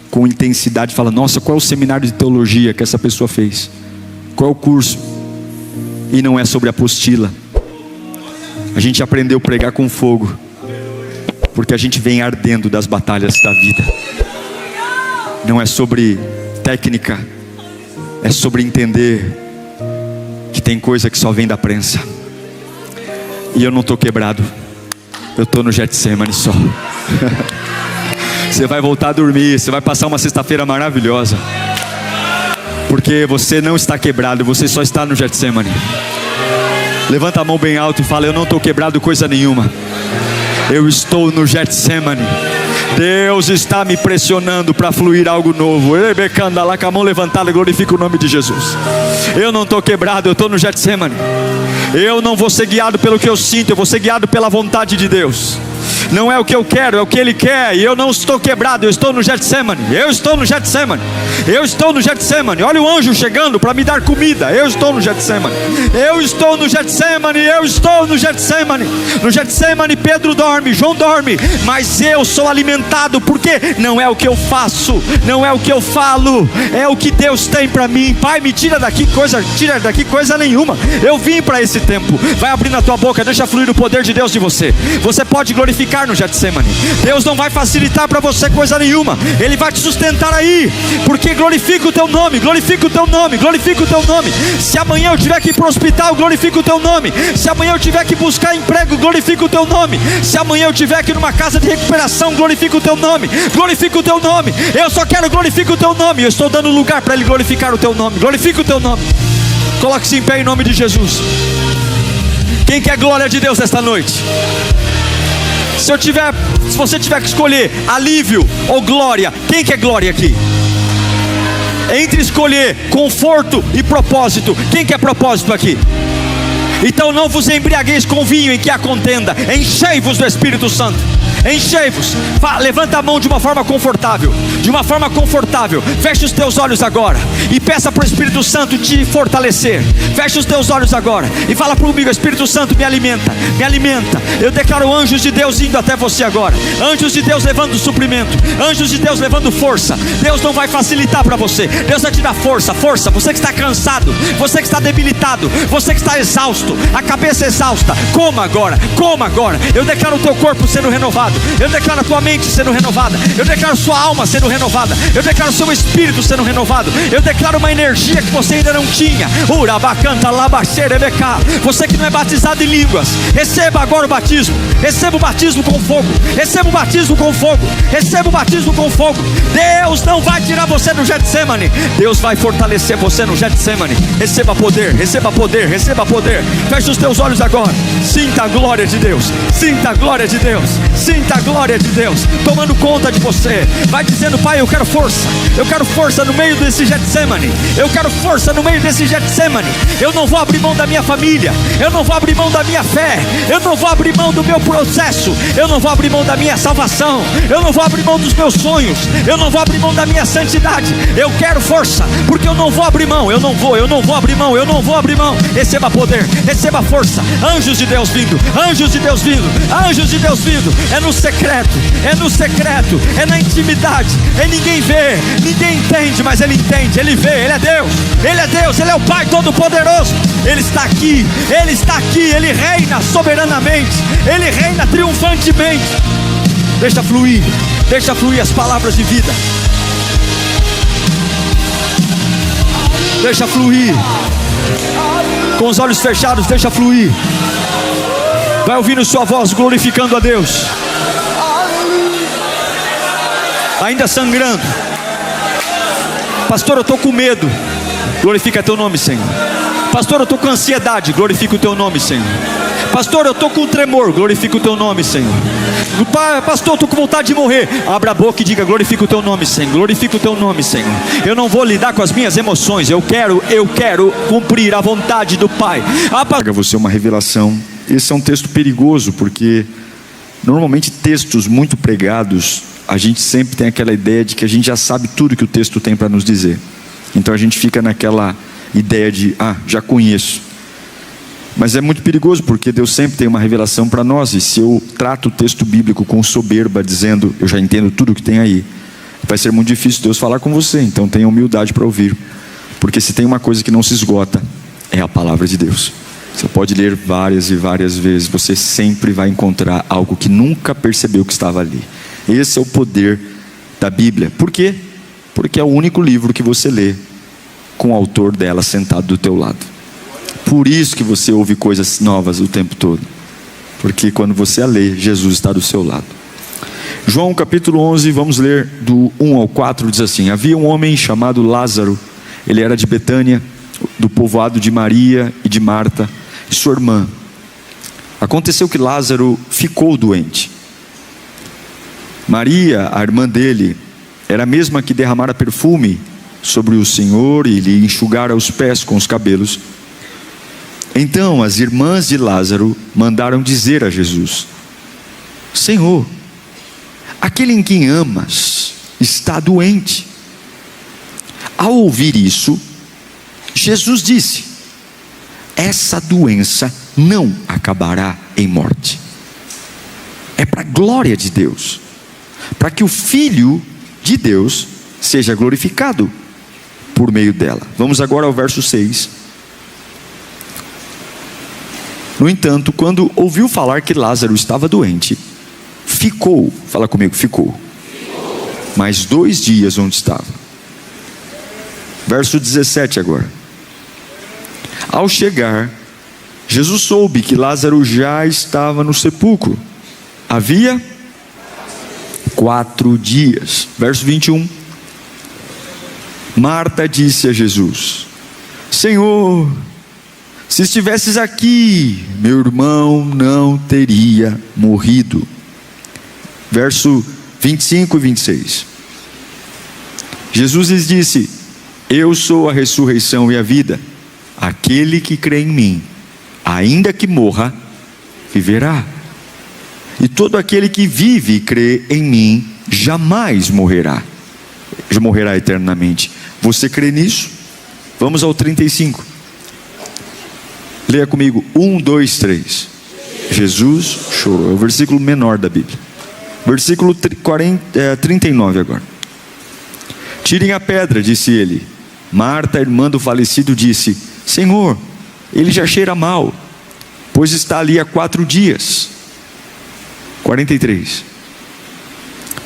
A: com intensidade, fala: nossa, qual é o seminário de teologia que essa pessoa fez? Qual é o curso? E não é sobre apostila. A gente aprendeu a pregar com fogo, porque a gente vem ardendo das batalhas da vida. Não é sobre técnica, é sobre entender que tem coisa que só vem da prensa. E eu não estou quebrado, eu estou no Getsemane só. Você vai voltar a dormir, você vai passar uma sexta-feira maravilhosa, porque você não está quebrado, você só está no Getsemane. Levanta a mão bem alto e fala: eu não estou quebrado coisa nenhuma, eu estou no Getsemane. Deus está me pressionando para fluir algo novo. Lá com a mão levantada, glorifica o nome de Jesus. Eu não estou quebrado, eu estou no Getsemane. Eu não vou ser guiado pelo que eu sinto, eu vou ser guiado pela vontade de Deus. Não é o que eu quero, é o que Ele quer. E eu não estou quebrado, eu estou no Getsemane. Eu estou no Getsemane. Eu estou no Getsemane. Olha o anjo chegando para me dar comida. Eu estou no Getsemane. Eu estou no Getsemane. Eu estou no Getsemane. No Getsemane Pedro dorme, João dorme, mas eu sou alimentado, porque não é o que eu faço, não é o que eu falo, é o que Deus tem para mim. Pai, me tira daqui coisa nenhuma. Eu vim para esse tempo. Vai abrindo a tua boca, deixa fluir o poder de Deus de você. Você pode glorificar no Getsemane. Deus não vai facilitar para você coisa nenhuma, Ele vai te sustentar aí, porque glorifica o teu nome, glorifica o teu nome, glorifica o teu nome. Se amanhã eu tiver que ir para o hospital, glorifica o teu nome. Se amanhã eu tiver que buscar emprego, glorifica o teu nome. Se amanhã eu tiver que ir numa casa de recuperação, glorifica o teu nome, glorifica o teu nome. Eu só quero glorificar o teu nome. Eu estou dando lugar para Ele glorificar o teu nome. Glorifica o teu nome. Coloque-se em pé em nome de Jesus. Quem quer glória de Deus esta noite? Se você tiver que escolher alívio ou glória, quem quer glória aqui? Entre escolher conforto e propósito, quem quer propósito aqui? Então não vos embriagueis com vinho em que há contenda, enchei-vos do Espírito Santo. Enchei-vos. Levanta a mão de uma forma confortável. De uma forma confortável. Feche os teus olhos agora e peça para o Espírito Santo te fortalecer. Feche os teus olhos agora e fala comigo: Espírito Santo, me alimenta, me alimenta. Eu declaro anjos de Deus indo até você agora. Anjos de Deus levando suprimento, anjos de Deus levando força. Deus não vai facilitar para você, Deus vai te dar força. Força, você que está cansado, você que está debilitado, você que está exausto, exausto, a cabeça exausta. Coma agora, coma agora. Eu declaro o teu corpo sendo renovado, eu declaro a tua mente sendo renovada, eu declaro sua alma sendo renovada, eu declaro seu espírito sendo renovado, eu declaro uma energia que você ainda não tinha. Você que não é batizado em línguas, receba agora o batismo, receba o batismo com fogo, receba o batismo com fogo, receba o batismo com fogo. Deus não vai tirar você do Getsemane, Deus vai fortalecer você no Getsemane. Receba poder, receba poder, receba poder. Feche os teus olhos agora, sinta a glória de Deus, sinta a glória de Deus, sinta a glória de Deus tomando conta de você. Vai dizendo: Pai, eu quero força no meio desse Getsemane, eu quero força no meio desse Getsemane. Eu não vou abrir mão da minha família, eu não vou abrir mão da minha fé, eu não vou abrir mão do meu processo, eu não vou abrir mão da minha salvação, eu não vou abrir mão dos meus sonhos, eu não vou abrir mão da minha santidade. Eu quero força, porque eu não vou abrir mão, eu não vou abrir mão, eu não vou abrir mão. Receba poder, receba força. Anjos de Deus vindo, anjos de Deus vindo, anjos de Deus vindo. É no secreto, é no secreto, é na intimidade. É ninguém vê, ninguém entende, mas Ele entende, Ele vê. Ele é Deus, Ele é Deus, Ele é o Pai Todo-Poderoso. Ele está aqui, Ele está aqui, Ele reina soberanamente, Ele reina triunfantemente. Deixa fluir as palavras de vida. Deixa fluir. Com os olhos fechados, deixa fluir. Vai ouvindo sua voz glorificando a Deus. Ainda sangrando. Pastor, eu estou com medo. Glorifica teu nome, Senhor. Pastor, eu estou com ansiedade. Glorifica o teu nome, Senhor. Pastor, eu estou com tremor. Glorifica o teu nome, Senhor. Pastor, eu estou com vontade de morrer. Abra a boca e diga: glorifica o teu nome, Senhor. Glorifica o teu nome, Senhor. Eu não vou lidar com as minhas emoções. Eu quero cumprir a vontade do Pai. Traga você uma revelação. Esse é um texto perigoso, porque normalmente textos muito pregados, a gente sempre tem aquela ideia de que a gente já sabe tudo que o texto tem para nos dizer. Então a gente fica naquela ideia de: já conheço. Mas é muito perigoso, porque Deus sempre tem uma revelação para nós. E se eu trato o texto bíblico com soberba, dizendo: eu já entendo tudo que tem aí, vai ser muito difícil Deus falar com você. Então tenha humildade para ouvir, porque se tem uma coisa que não se esgota, é a palavra de Deus. Você pode ler várias e várias vezes, você sempre vai encontrar algo que nunca percebeu que estava ali. Esse é o poder da Bíblia. Por quê? Porque é o único livro que você lê com o autor dela sentado do teu lado. Por isso que você ouve coisas novas o tempo todo, porque quando você a lê, Jesus está do seu lado. João capítulo 11, vamos ler do 1 ao 4, diz assim: havia um homem chamado Lázaro. Ele era de Betânia, do povoado de Maria e de Marta, e sua irmã. Aconteceu que Lázaro ficou doente. Maria, a irmã dele, era a mesma que derramara perfume sobre o Senhor e lhe enxugara os pés com os cabelos. Então as irmãs de Lázaro mandaram dizer a Jesus: Senhor, aquele em quem amas está doente. Ao ouvir isso, Jesus disse: essa doença não acabará em morte. É para a glória de Deus, para que o Filho de Deus seja glorificado por meio dela. Vamos agora ao verso 6. No entanto, quando ouviu falar que Lázaro estava doente, ficou, fala comigo, ficou mais 2 dias onde estava. Verso 17 agora. Ao chegar, Jesus soube que Lázaro já estava no sepulcro. Havia 4 dias. Verso 21. Marta disse a Jesus: Senhor, se estivesses aqui, meu irmão não teria morrido. Verso 25 e 26. Jesus lhes disse: eu sou a ressurreição e a vida. Aquele que crê em mim, ainda que morra, viverá. E todo aquele que vive e crê em mim, jamais morrerá. Já morrerá eternamente. Você crê nisso? Vamos ao 35. Leia comigo, 1, 2, 3. Jesus chorou. É o versículo menor da Bíblia. Versículo 39 agora. Tirem a pedra, disse ele. Marta, irmã do falecido, disse: Senhor, ele já cheira mal, pois está ali há 4 dias. 43.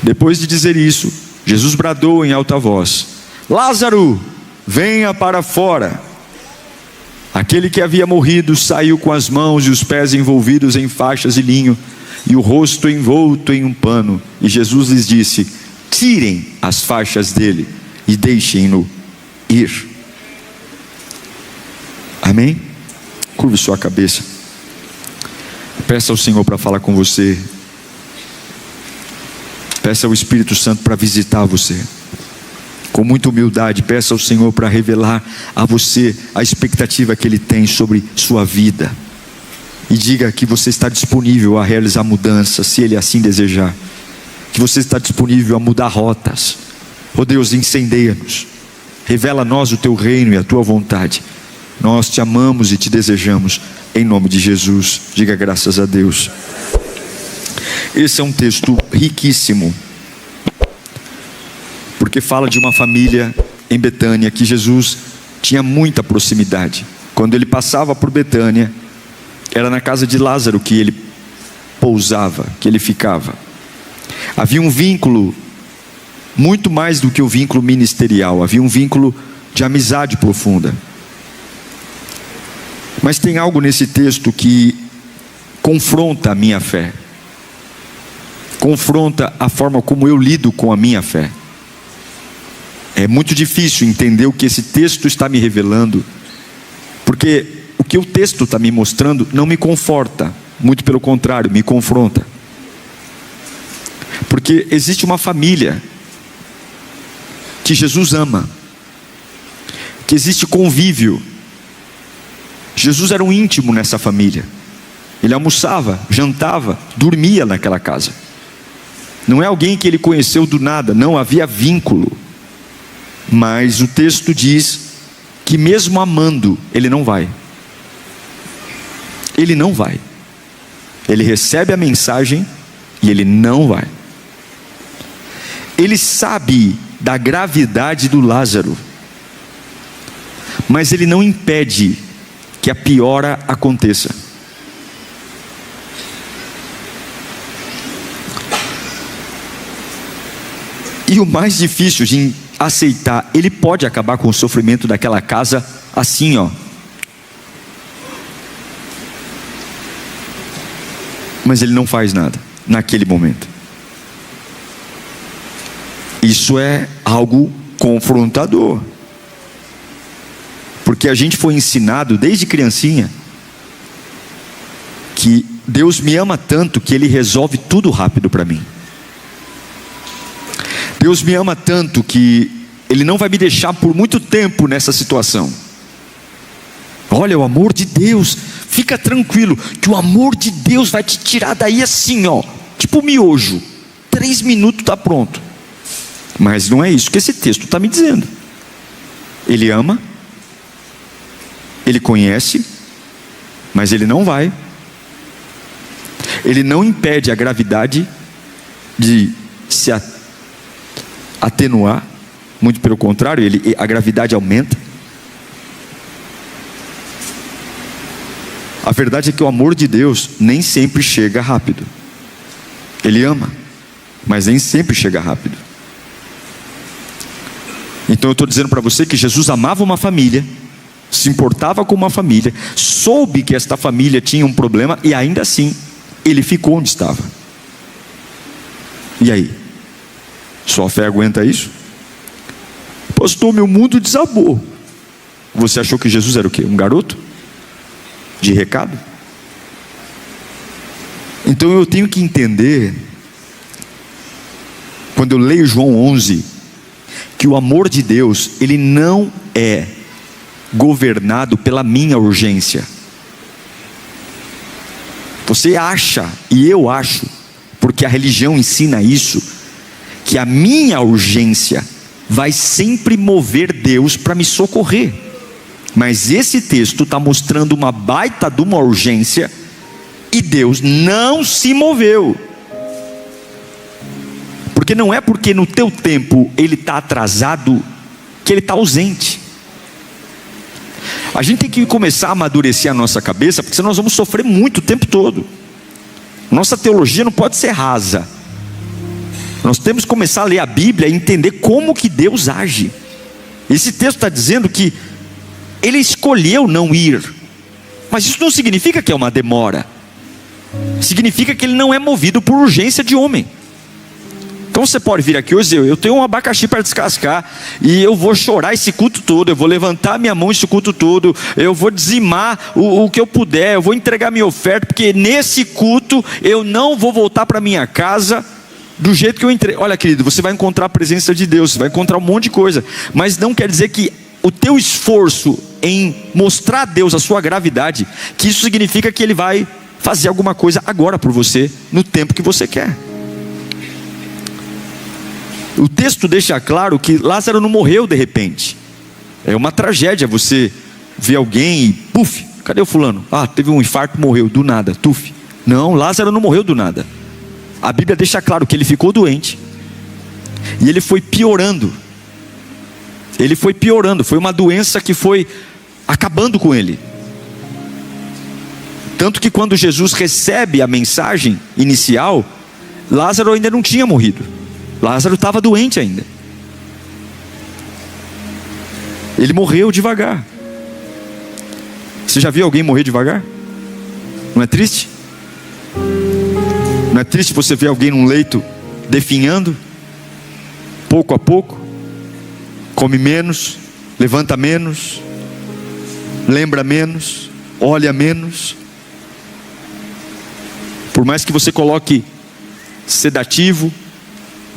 A: Depois de dizer isso, Jesus bradou em alta voz: Lázaro, venha para fora. Aquele que havia morrido saiu com as mãos e os pés envolvidos em faixas de linho e o rosto envolto em um pano. E Jesus lhes disse: tirem as faixas dele e deixem-no ir. Amém? Curve sua cabeça. Peça ao Senhor para falar com você. Peça ao Espírito Santo para visitar você. Com muita humildade, peça ao Senhor para revelar a você a expectativa que Ele tem sobre sua vida. E diga que você está disponível a realizar mudanças, se Ele assim desejar. Que você está disponível a mudar rotas. Oh Deus, incendeia-nos. Revela a nós o Teu reino e a Tua vontade. Nós te amamos e te desejamos, em nome de Jesus. Diga graças a Deus. Esse é um texto riquíssimo, porque fala de uma família em Betânia que Jesus tinha muita proximidade. Quando ele passava por Betânia, era na casa de Lázaro que ele pousava, que ele ficava. Havia um vínculo, muito mais do que o vínculo ministerial, havia um vínculo de amizade profunda. Mas tem algo nesse texto que confronta a minha fé, confronta a forma como eu lido com a minha fé. É muito difícil entender o que esse texto está me revelando, porque o que o texto está me mostrando não me conforta, muito pelo contrário, me confronta. Porque existe uma família que Jesus ama, que existe convívio. Jesus era um íntimo nessa família. Ele almoçava, jantava, dormia naquela casa. Não é alguém que ele conheceu do nada, não, havia vínculo. Mas o texto diz que mesmo amando, ele não vai. Ele não vai. Ele recebe a mensagem e ele não vai. Ele sabe da gravidade do Lázaro, mas ele não impede que a piora aconteça. E o mais difícil de aceitar, ele pode acabar com o sofrimento daquela casa assim, ó. Mas ele não faz nada naquele momento. Isso é algo confrontador, porque a gente foi ensinado desde criancinha que Deus me ama tanto que Ele resolve tudo rápido para mim. Deus me ama tanto que Ele não vai me deixar por muito tempo nessa situação. Olha, o amor de Deus, fica tranquilo, que o amor de Deus vai te tirar daí assim, ó, tipo miojo, 3 minutos está pronto. Mas não é isso que esse texto está me dizendo. Ele ama, Ele conhece, mas Ele não vai. Ele não impede a gravidade de se atenuar, muito pelo contrário, a gravidade aumenta. A verdade é que o amor de Deus nem sempre chega rápido. Ele ama, mas nem sempre chega rápido. Então eu estou dizendo para você que Jesus amava uma família, se importava com uma família, soube que esta família tinha um problema e ainda assim Ele ficou onde estava. E aí? Sua fé aguenta isso? Pastor, meu mundo desabou. Você achou que Jesus era o quê? Um garoto? De recado? Então eu tenho que entender, quando eu leio João 11, que o amor de Deus, ele não é governado pela minha urgência. Você acha, e eu acho, porque a religião ensina isso, que a minha urgência vai sempre mover Deus para me socorrer. Mas esse texto está mostrando uma baita de uma urgência, e Deus não se moveu. Porque não é porque no teu tempo Ele está atrasado, que Ele está ausente. A gente tem que começar a amadurecer a nossa cabeça, porque senão nós vamos sofrer muito o tempo todo. Nossa teologia não pode ser rasa. Nós temos que começar a ler a Bíblia e entender como que Deus age. Esse texto está dizendo que ele escolheu não ir, mas isso não significa que é uma demora. Significa que ele não é movido por urgência de homem. Então você pode vir aqui hoje, eu tenho um abacaxi para descascar, e eu vou chorar esse culto todo, eu vou levantar minha mão esse culto todo, eu vou dizimar o que eu puder, eu vou entregar minha oferta, porque nesse culto eu não vou voltar para minha casa do jeito que eu entrei. Olha, querido, você vai encontrar a presença de Deus, você vai encontrar um monte de coisa, mas não quer dizer que o teu esforço em mostrar a Deus a sua gravidade, que isso significa que Ele vai fazer alguma coisa agora por você, no tempo que você quer. O texto deixa claro que Lázaro não morreu de repente. É uma tragédia você ver alguém e puf, cadê o fulano? Ah, teve um infarto, morreu do nada, tuf. Não, Lázaro não morreu do nada. A Bíblia deixa claro que ele ficou doente e ele foi piorando. Ele foi piorando, foi uma doença que foi acabando com ele. Tanto que quando Jesus recebe a mensagem inicial, Lázaro ainda não tinha morrido. Lázaro estava doente ainda. Ele morreu devagar. Você já viu alguém morrer devagar? Não é triste? Não é triste você ver alguém num leito definhando, pouco a pouco, come menos, levanta menos, lembra menos, olha menos. Por mais que você coloque sedativo,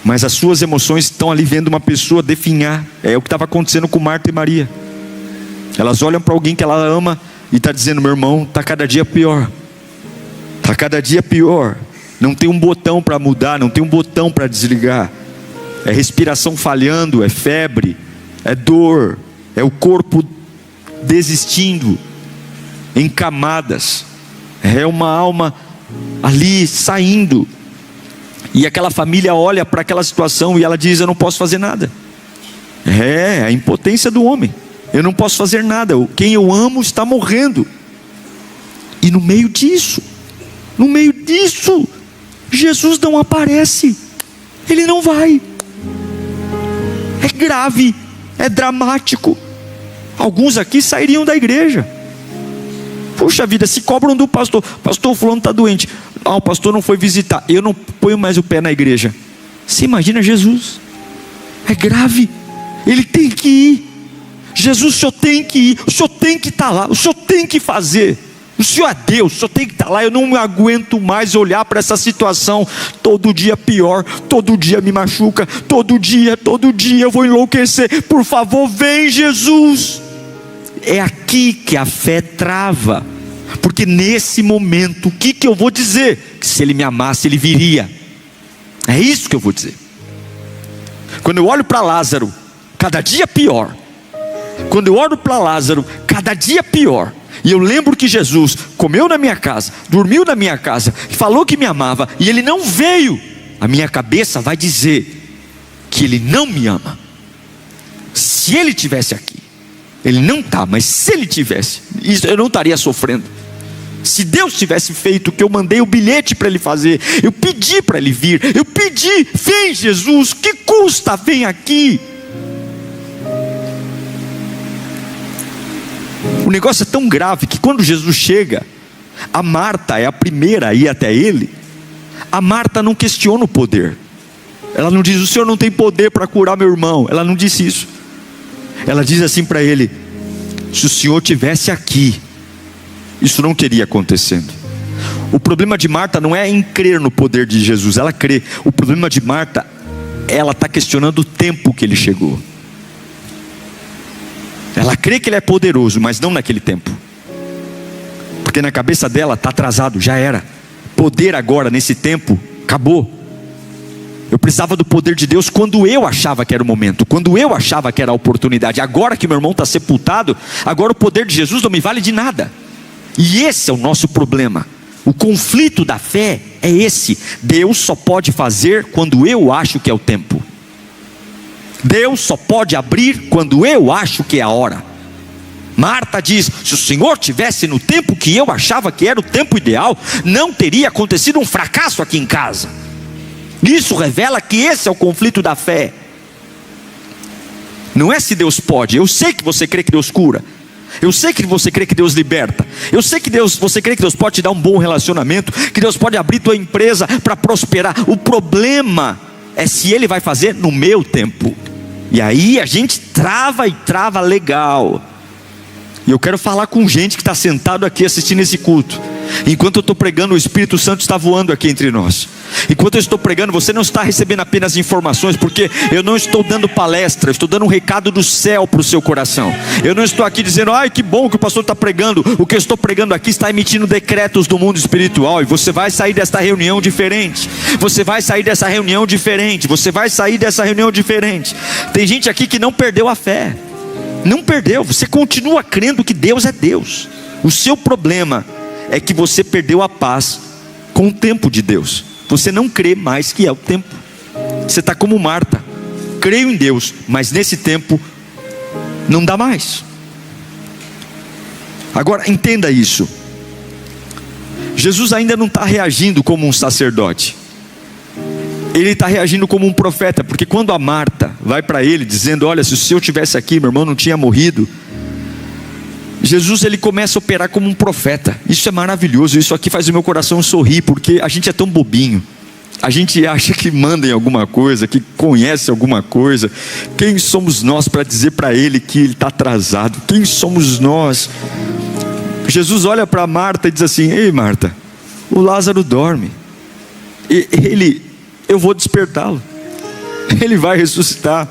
A: mas as suas emoções estão ali vendo uma pessoa definhar. É o que estava acontecendo com Marta e Maria. Elas olham para alguém que ela ama e está dizendo: meu irmão, está cada dia pior. Está cada dia pior. Não tem um botão para mudar, não tem um botão para desligar. É respiração falhando, é febre, é dor, é o corpo desistindo em camadas. É uma alma ali saindo. E aquela família olha para aquela situação e ela diz: eu não posso fazer nada. É a impotência do homem. Eu não posso fazer nada. Quem eu amo está morrendo. E no meio disso, Jesus não aparece. Ele não vai. É grave, é dramático. Alguns aqui sairiam da igreja. Puxa vida, se cobram do pastor. Pastor, fulano está doente. Ah, o pastor não foi visitar. Eu não ponho mais o pé na igreja. Você imagina Jesus? É grave. Ele tem que ir. Jesus, o senhor tem que ir. O senhor tem que estar lá. O senhor tem que fazer. O senhor é Deus. O senhor tem que estar lá. Eu não aguento mais olhar para essa situação. Todo dia pior. Todo dia me machuca. Todo dia eu vou enlouquecer. Por favor, vem, Jesus. É aqui que a fé trava. Porque nesse momento, o que eu vou dizer? Que se ele me amasse, ele viria. É isso que eu vou dizer. Quando eu olho para Lázaro, cada dia pior. Quando eu olho para Lázaro, cada dia pior. E eu lembro que Jesus comeu na minha casa, dormiu na minha casa, falou que me amava, e ele não veio. A minha cabeça vai dizer que ele não me ama. Se ele tivesse aqui, ele não está, mas se ele tivesse, eu não estaria sofrendo. Se Deus tivesse feito o que eu mandei o bilhete para ele fazer, eu pedi para ele vir, eu pedi: vem Jesus, que custa, vem aqui. O negócio é tão grave que quando Jesus chega, a Marta é a primeira a ir até ele. A Marta não questiona o poder. Ela não diz: o senhor não tem poder para curar meu irmão. Ela não disse isso. Ela diz assim para ele: se o senhor tivesse aqui, isso não teria acontecendo. O problema de Marta não é em crer no poder de Jesus, ela crê. O problema de Marta, ela está questionando o tempo que ele chegou. Ela crê que ele é poderoso, mas não naquele tempo. Porque na cabeça dela está atrasado, já era. Poder agora, nesse tempo, acabou. Eu precisava do poder de Deus quando eu achava que era o momento, quando eu achava que era a oportunidade. Agora que meu irmão está sepultado, agora o poder de Jesus não me vale de nada. E esse é o nosso problema. O conflito da fé é esse: Deus só pode fazer quando eu acho que é o tempo. Deus só pode abrir quando eu acho que é a hora. Marta diz: se o Senhor tivesse no tempo que eu achava que era o tempo ideal, não teria acontecido um fracasso aqui em casa. Isso revela que esse é o conflito da fé. Não é se Deus pode. Eu sei que você crê que Deus cura, eu sei que você crê que Deus liberta, eu sei que você crê que Deus pode te dar um bom relacionamento, que Deus pode abrir tua empresa para prosperar. O problema é se Ele vai fazer no meu tempo. E aí a gente trava legal. E eu quero falar com gente que está sentado aqui assistindo esse culto. Enquanto eu estou pregando, o Espírito Santo está voando aqui entre nós. Enquanto eu estou pregando, você não está recebendo apenas informações, porque eu não estou dando palestra, eu estou dando um recado do céu para o seu coração. Eu não estou aqui dizendo: ai, que bom que o pastor está pregando. O que eu estou pregando aqui está emitindo decretos do mundo espiritual. E você vai sair desta reunião diferente. Você vai sair dessa reunião diferente. Você vai sair dessa reunião diferente. Tem gente aqui que não perdeu a fé. Não perdeu, você continua crendo que Deus é Deus. O seu problema é que você perdeu a paz com o tempo de Deus. Você não crê mais que é o tempo. Você está como Marta: creio em Deus, mas nesse tempo não dá mais. Agora entenda isso. Jesus ainda não está reagindo como um sacerdote. Ele está reagindo como um profeta, porque quando a Marta vai para ele dizendo: olha, se o Senhor estivesse aqui, meu irmão não tinha morrido. Jesus, ele começa a operar como um profeta. Isso é maravilhoso, isso aqui faz o meu coração sorrir, porque a gente é tão bobinho. A gente acha que manda em alguma coisa, que conhece alguma coisa. Quem somos nós para dizer para ele que ele está atrasado? Quem somos nós? Jesus olha para Marta e diz assim: ei Marta, o Lázaro dorme. Eu vou despertá-lo, ele vai ressuscitar.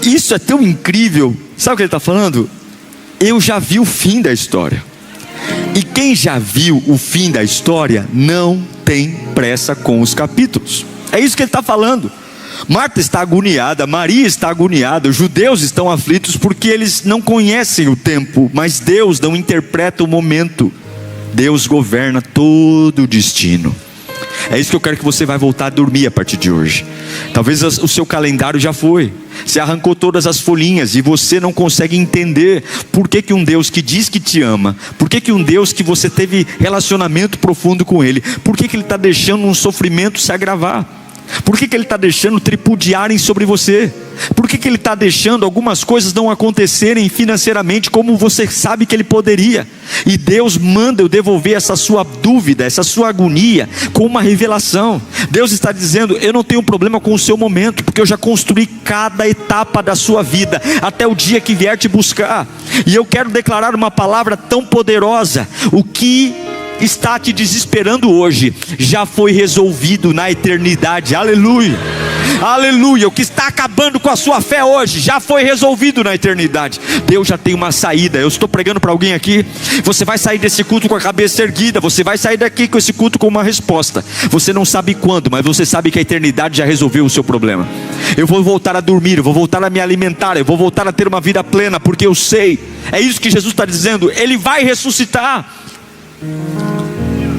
A: Isso é tão incrível. Sabe o que ele está falando? Eu já vi o fim da história. E quem já viu o fim da história não tem pressa com os capítulos. É isso que ele está falando. Marta está agoniada, Maria está agoniada, os judeus estão aflitos porque eles não conhecem o tempo, mas Deus não interpreta o momento. Deus governa todo o destino. É isso que eu quero que você vai voltar a dormir a partir de hoje. Talvez o seu calendário já foi. Você arrancou todas as folhinhas e você não consegue entender por que um Deus que diz que te ama, por que um Deus que você teve relacionamento profundo com Ele, por que Ele está deixando um sofrimento se agravar? Por que Ele está deixando tripudiarem sobre você? Por que Ele está deixando algumas coisas não acontecerem financeiramente como você sabe que Ele poderia? E Deus manda eu devolver essa sua dúvida, essa sua agonia, com uma revelação. Deus está dizendo: eu não tenho problema com o seu momento, porque eu já construí cada etapa da sua vida, até o dia que vier te buscar. E eu quero declarar uma palavra tão poderosa: o que está te desesperando hoje já foi resolvido na eternidade. Aleluia, aleluia. O que está acabando com a sua fé hoje já foi resolvido na eternidade. Deus já tem uma saída. Eu estou pregando para alguém aqui. Você vai sair desse culto com a cabeça erguida. Você vai sair daqui com esse culto com uma resposta. Você não sabe quando, mas você sabe que a eternidade já resolveu o seu problema. Eu vou voltar a dormir, eu vou voltar a me alimentar, eu vou voltar a ter uma vida plena, porque eu sei. É isso que Jesus está dizendo. Ele vai ressuscitar.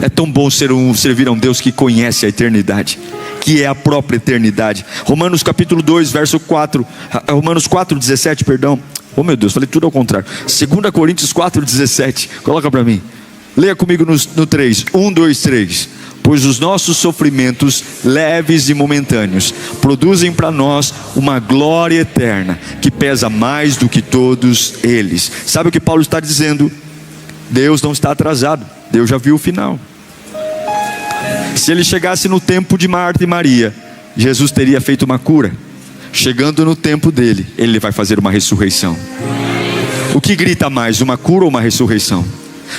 A: É tão bom servir a um Deus que conhece a eternidade, que é a própria eternidade. Romanos capítulo 2, verso 4, Romanos 4, 17, perdão. Oh meu Deus, falei tudo ao contrário. 2 Coríntios 4, 17, coloca para mim. Leia comigo no 3, 1, 2, 3. Pois os nossos sofrimentos leves e momentâneos produzem para nós uma glória eterna, que pesa mais do que todos eles. Sabe o que Paulo está dizendo? Deus não está atrasado, Deus já viu o final. Se ele chegasse no tempo de Marta e Maria, Jesus teria feito uma cura. Chegando no tempo dele, ele vai fazer uma ressurreição. O que grita mais, uma cura ou uma ressurreição?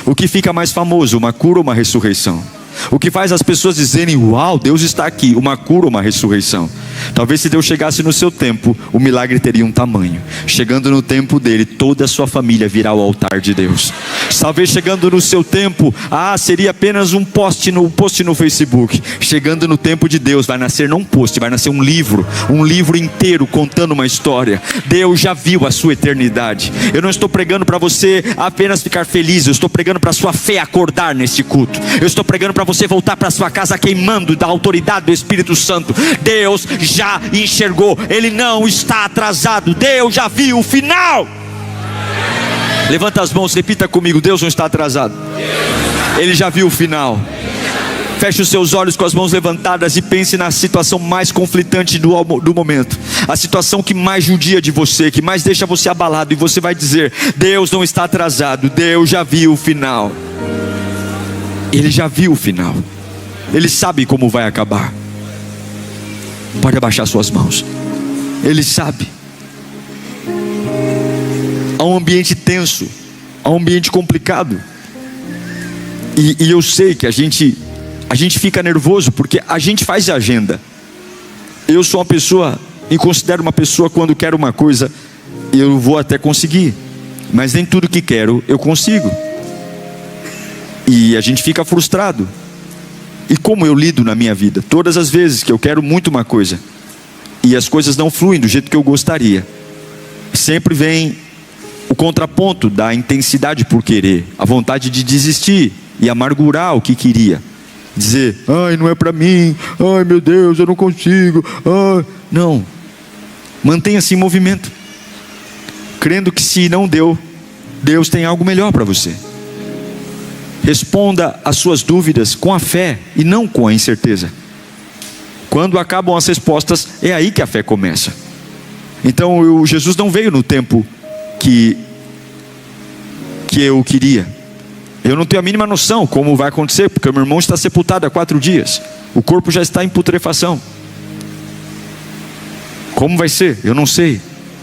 A: O que fica mais famoso, uma cura ou uma ressurreição? O que faz as pessoas dizerem: uau, Deus está aqui, uma cura ou uma ressurreição? Talvez se Deus chegasse no seu tempo, o milagre teria um tamanho. Chegando no tempo dele, toda a sua família virá ao altar de Deus. Talvez chegando no seu tempo, seria apenas um post no Facebook. Chegando no tempo de Deus, vai nascer não um post, vai nascer um livro inteiro contando uma história. Deus já viu a sua eternidade. Eu não estou pregando para você apenas ficar feliz, eu estou pregando para a sua fé acordar neste culto. Eu estou pregando para você voltar para sua casa queimando da autoridade do Espírito Santo. Deus já enxergou, Ele não está atrasado. Deus já viu o final. Levanta as mãos, repita comigo: Deus não está atrasado. Ele já viu o final. Feche os seus olhos com as mãos levantadas e pense na situação mais conflitante do momento. A situação que mais judia de você, que mais deixa você abalado. E você vai dizer: Deus não está atrasado, Deus já viu o final. Ele já viu o final. Ele sabe como vai acabar. Pode abaixar suas mãos. Ele sabe. Há um ambiente tenso, há um ambiente complicado. E eu sei que a gente fica nervoso porque a gente faz a agenda. Eu sou uma pessoa, me considero uma pessoa, quando quero uma coisa, eu vou até conseguir, mas nem tudo que quero eu consigo. E a gente fica frustrado. E como eu lido na minha vida? Todas as vezes que eu quero muito uma coisa e as coisas não fluem do jeito que eu gostaria, sempre vem o contraponto da intensidade por querer, a vontade de desistir e amargurar o que queria. Dizer: ai, não é para mim, ai meu Deus, eu não consigo, ai. Não, mantenha-se em movimento, crendo que se não deu, Deus tem algo melhor para você. Responda às suas dúvidas com a fé e não com a incerteza. Quando acabam as respostas, é aí que a fé começa. Então Jesus não veio no tempo que eu queria. Eu não tenho a mínima noção como vai acontecer, porque o meu irmão está sepultado há 4 dias. O corpo já está em putrefação. Como vai ser? Eu não sei.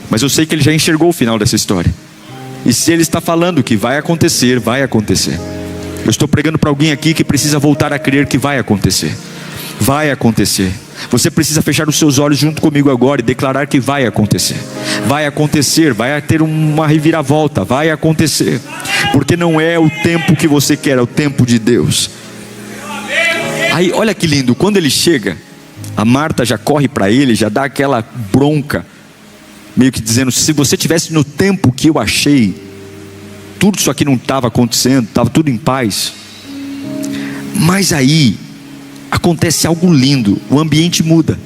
A: Mas eu sei que ele já enxergou o final dessa história. E se ele está falando que vai acontecer, vai acontecer. Eu estou pregando para alguém aqui que precisa voltar a crer que vai acontecer. Vai acontecer. Você precisa fechar os seus olhos junto comigo agora e declarar que vai acontecer. Vai acontecer, vai ter uma reviravolta, vai acontecer. Porque não é o tempo que você quer, é o tempo de Deus. Aí, olha que lindo, quando ele chega, a Marta já corre para ele, já dá aquela bronca, meio que dizendo: se você tivesse no tempo que eu achei, tudo isso aqui não estava acontecendo, estava tudo em paz. Mas aí acontece algo lindo, o ambiente muda.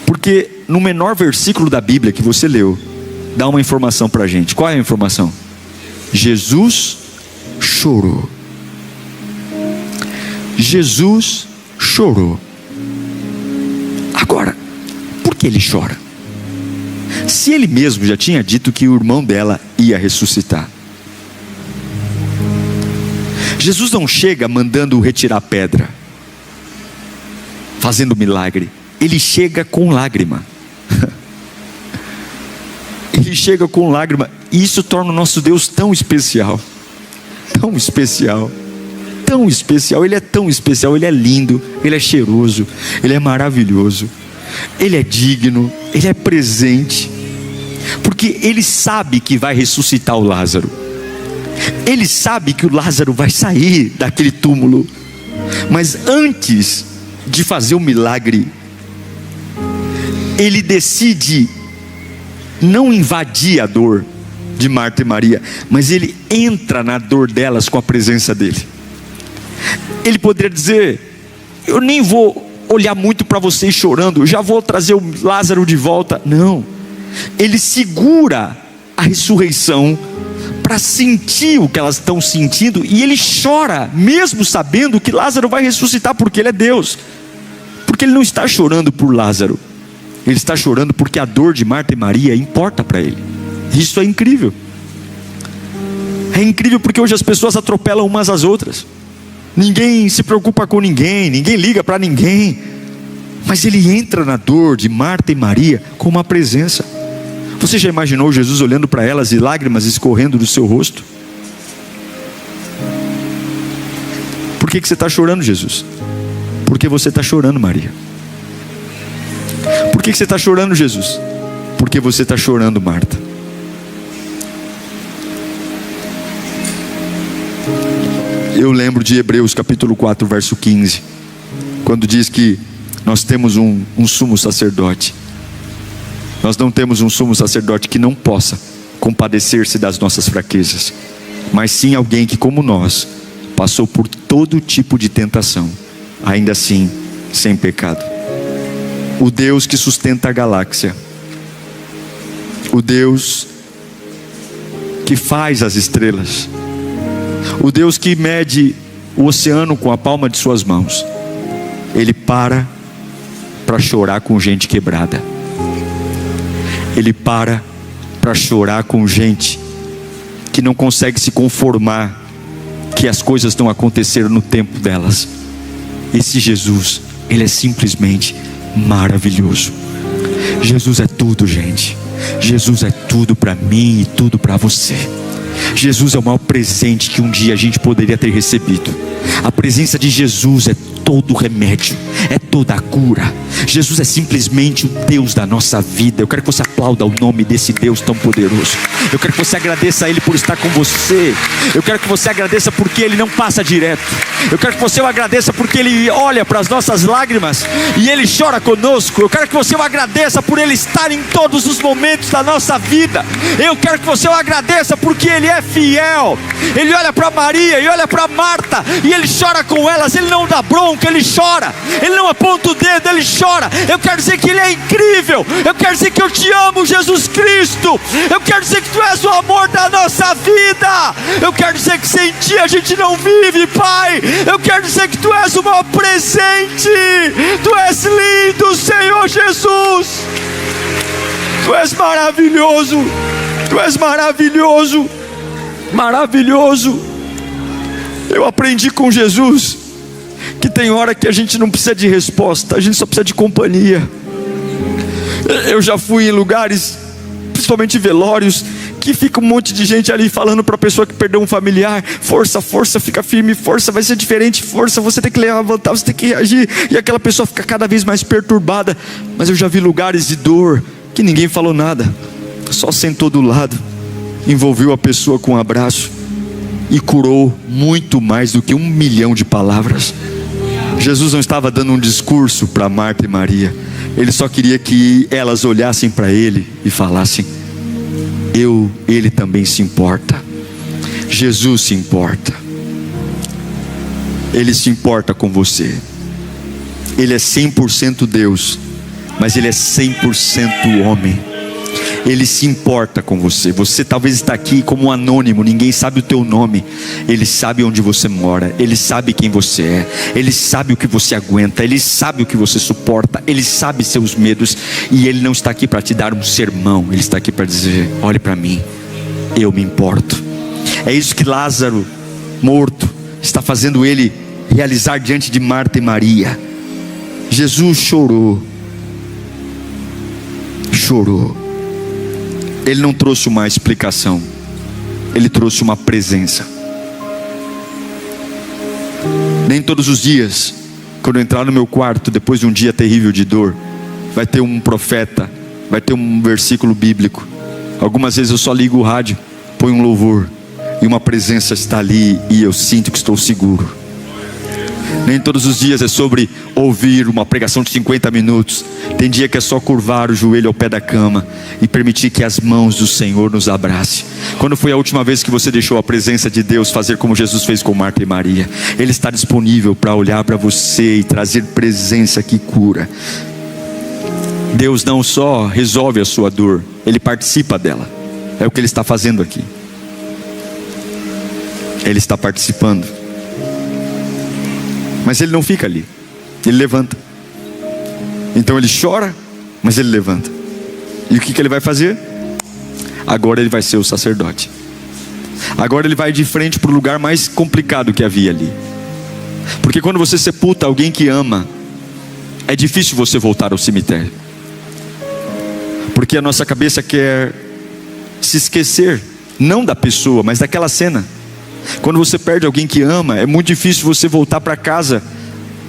A: Porque no menor versículo da Bíblia que você leu, dá uma informação para a gente. Qual é a informação? Jesus chorou. Jesus chorou. Agora, por que ele chora? Se ele mesmo já tinha dito que o irmão dela ia ressuscitar. Jesus não chega mandando retirar pedra, fazendo milagre. Ele chega com lágrima. Ele chega com lágrima. E isso torna o nosso Deus tão especial. Tão especial. Tão especial. Ele é tão especial. Ele é lindo. Ele é cheiroso. Ele é maravilhoso. Ele é digno. Ele é presente. Porque ele sabe que vai ressuscitar o Lázaro. Ele sabe que o Lázaro vai sair daquele túmulo. Mas antes de fazer o milagre, ele decide não invadir a dor de Marta e Maria, mas ele entra na dor delas com a presença dele. Ele poderia dizer: eu nem vou olhar muito para vocês chorando, eu já vou trazer o Lázaro de volta. Não, ele segura a ressurreição para sentir o que elas estão sentindo, e ele chora, mesmo sabendo que Lázaro vai ressuscitar, porque ele é Deus. Porque ele não está chorando por Lázaro, ele está chorando porque a dor de Marta e Maria importa para ele. Isso é incrível. É incrível porque hoje as pessoas atropelam umas às outras. Ninguém se preocupa com ninguém, ninguém liga para ninguém. Mas ele entra na dor de Marta e Maria com uma presença. Você já imaginou Jesus olhando para elas e lágrimas escorrendo do seu rosto? Por que você está chorando, Jesus? Porque você está chorando, Maria. Por que você está chorando, Jesus? Porque você está chorando, Marta. Eu lembro de Hebreus capítulo 4, verso 15, quando diz que nós temos um sumo sacerdote. Nós não temos um sumo sacerdote que não possa compadecer-se das nossas fraquezas, mas sim alguém que, como nós, passou por todo tipo de tentação, ainda assim sem pecado. O Deus que sustenta a galáxia, o Deus que faz as estrelas, o Deus que mede o oceano com a palma de suas mãos, Ele para chorar com gente quebrada. Ele para chorar com gente que não consegue se conformar que as coisas não aconteceram no tempo delas. Esse Jesus, Ele é simplesmente maravilhoso. Jesus é tudo, gente. Jesus é tudo para mim e tudo para você. Jesus é o maior presente que um dia a gente poderia ter recebido. A presença de Jesus é todo o remédio, é toda a cura. Jesus é simplesmente o Deus da nossa vida. Eu quero que você aplauda o nome desse Deus tão poderoso. Eu quero que você agradeça a Ele por estar com você. Eu quero que você agradeça porque Ele não passa direto. Eu quero que você o agradeça porque Ele olha para as nossas lágrimas e Ele chora conosco. Eu quero que você o agradeça por Ele estar em todos os momentos da nossa vida. Eu quero que você o agradeça porque Ele é fiel. Ele olha para Maria e olha para Marta e Ele chora com elas. Ele não dá bronca, Ele chora. Ele não aponta o dedo, Ele chora. Eu quero dizer que Ele é incrível. Eu quero dizer que eu te amo, Jesus Cristo. Eu quero dizer que Tu és o amor da nossa vida. Eu quero dizer que sem Ti a gente não vive, Pai. Eu quero dizer que Tu és o maior presente. Tu és lindo, Senhor Jesus. Tu és maravilhoso. Tu és maravilhoso. Maravilhoso. Eu aprendi com Jesus que tem hora que a gente não precisa de resposta, a gente só precisa de companhia. Eu já fui em lugares, principalmente velórios, que fica um monte de gente ali falando para a pessoa que perdeu um familiar: força, força, fica firme, força, vai ser diferente, força, você tem que levantar, você tem que reagir. E aquela pessoa fica cada vez mais perturbada. Mas eu já vi lugares de dor que ninguém falou nada, só sentou do lado, envolveu a pessoa com um abraço e curou muito mais do que 1 milhão de palavras. Jesus não estava dando um discurso para Marta e Maria. Ele só queria que elas olhassem para Ele e falassem: Ele também se importa. Jesus se importa. Ele se importa com você. Ele é 100% Deus, mas Ele é 100% homem. Ele se importa com você. Você talvez está aqui como um anônimo, ninguém sabe o teu nome. Ele sabe onde você mora, Ele sabe quem você é, Ele sabe o que você aguenta, Ele sabe o que você suporta, Ele sabe seus medos. E Ele não está aqui para te dar um sermão, Ele está aqui para dizer: olhe para mim, eu me importo. É isso que Lázaro, morto, está fazendo Ele realizar diante de Marta e Maria. Jesus chorou. Ele não trouxe uma explicação, Ele trouxe uma presença. Nem todos os dias, quando eu entrar no meu quarto depois de um dia terrível de dor, vai ter um profeta, vai ter um versículo bíblico. Algumas vezes eu só ligo o rádio, ponho um louvor e uma presença está ali e eu sinto que estou seguro. Nem todos os dias é sobre ouvir uma pregação de 50 minutos. Tem dia que é só curvar o joelho ao pé da cama e permitir que as mãos do Senhor nos abracem. Quando foi a última vez que você deixou a presença de Deus fazer como Jesus fez com Marta e Maria? Ele está disponível para olhar para você e trazer presença que cura. Deus não só resolve a sua dor, Ele participa dela. É o que Ele está fazendo aqui. Ele está participando. Mas Ele não fica ali, Ele levanta. Então Ele chora, mas Ele levanta. E o que Ele vai fazer? Agora Ele vai ser o sacerdote. Agora Ele vai de frente para o lugar mais complicado que havia ali. Porque quando você sepulta alguém que ama, é difícil você voltar ao cemitério. Porque a nossa cabeça quer se esquecer, não da pessoa, mas daquela cena. Quando você perde alguém que ama, é muito difícil você voltar para casa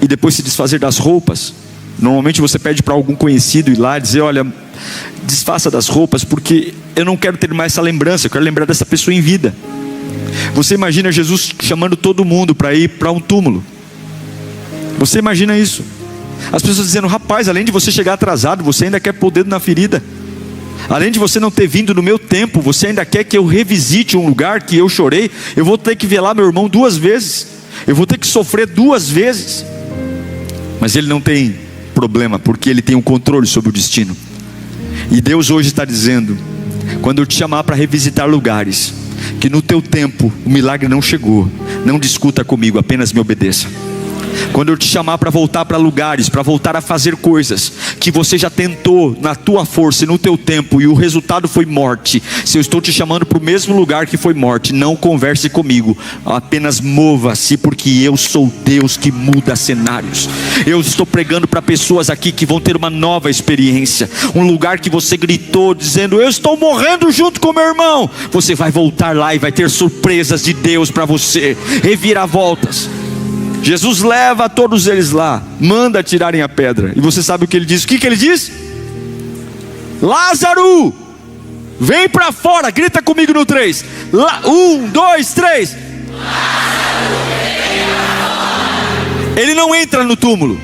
A: e depois se desfazer das roupas. Normalmente você pede para algum conhecido ir lá e dizer: olha, desfaça das roupas, porque eu não quero ter mais essa lembrança, eu quero lembrar dessa pessoa em vida. Você imagina Jesus chamando todo mundo para ir para um túmulo. Você imagina isso? As pessoas dizendo: rapaz, além de você chegar atrasado, você ainda quer pôr o dedo na ferida. Além de você não ter vindo no meu tempo, você ainda quer que eu revisite um lugar que eu chorei. Eu vou ter que velar meu irmão 2 vezes. Eu vou ter que sofrer 2 vezes. Mas Ele não tem problema, porque Ele tem o controle sobre o destino. E Deus hoje está dizendo: quando eu te chamar para revisitar lugares, que no teu tempo o milagre não chegou, não discuta comigo, apenas me obedeça. Quando eu te chamar para voltar para lugares, para voltar a fazer coisas que você já tentou na tua força e no teu tempo e o resultado foi morte, se eu estou te chamando para o mesmo lugar que foi morte, não converse comigo, apenas mova-se, porque eu sou Deus que muda cenários. Eu estou pregando para pessoas aqui que vão ter uma nova experiência, um lugar que você gritou dizendo: eu estou morrendo junto com meu irmão. Você vai voltar lá e vai ter surpresas de Deus para você, reviravoltas. Jesus leva todos eles lá, manda tirarem a pedra. E você sabe o que ele diz? O que ele diz? Lázaro, vem para fora. Grita comigo no 3. 1, 2, 3. Ele não entra no túmulo.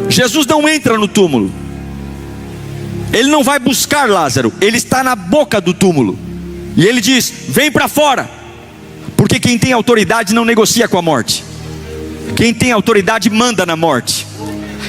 A: Jesus não entra no túmulo. Ele não vai buscar Lázaro. Ele está na boca do túmulo. E ele diz: vem para fora. Porque quem tem autoridade não negocia com a morte. Quem tem autoridade manda na morte.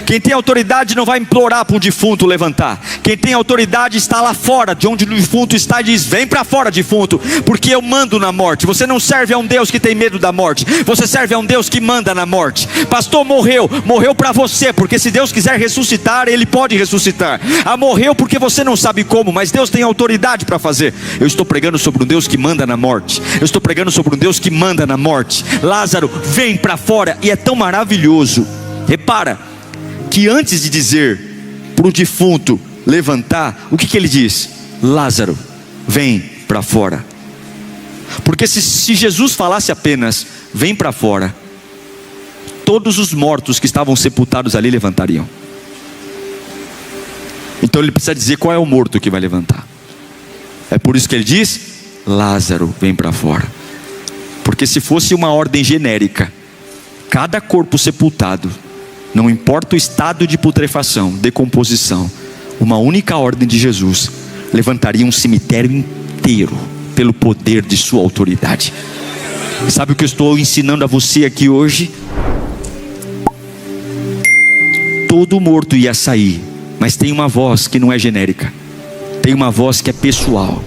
A: Quem tem autoridade não vai implorar para um defunto levantar. Quem tem autoridade está lá fora de onde o defunto está e diz: vem para fora, defunto, porque eu mando na morte. Você não serve a um Deus que tem medo da morte, você serve a um Deus que manda na morte. Pastor, morreu para você, porque se Deus quiser ressuscitar, Ele pode ressuscitar. Morreu porque você não sabe como, mas Deus tem autoridade para fazer. Eu estou pregando sobre um Deus que manda na morte. Eu estou pregando sobre um Deus que manda na morte. Lázaro, vem para fora. E é tão maravilhoso. Repara que antes de dizer para o defunto levantar, o que ele diz? Lázaro, vem para fora. Porque se Jesus falasse apenas vem para fora, todos os mortos que estavam sepultados ali levantariam. Então ele precisa dizer qual é o morto que vai levantar. É por isso que ele diz: Lázaro, vem para fora. Porque se fosse uma ordem genérica, cada corpo sepultado, não importa o estado de putrefação, decomposição, uma única ordem de Jesus levantaria um cemitério inteiro pelo poder de sua autoridade. Sabe o que eu estou ensinando a você aqui hoje? Todo morto ia sair, mas tem uma voz que não é genérica, tem uma voz que é pessoal.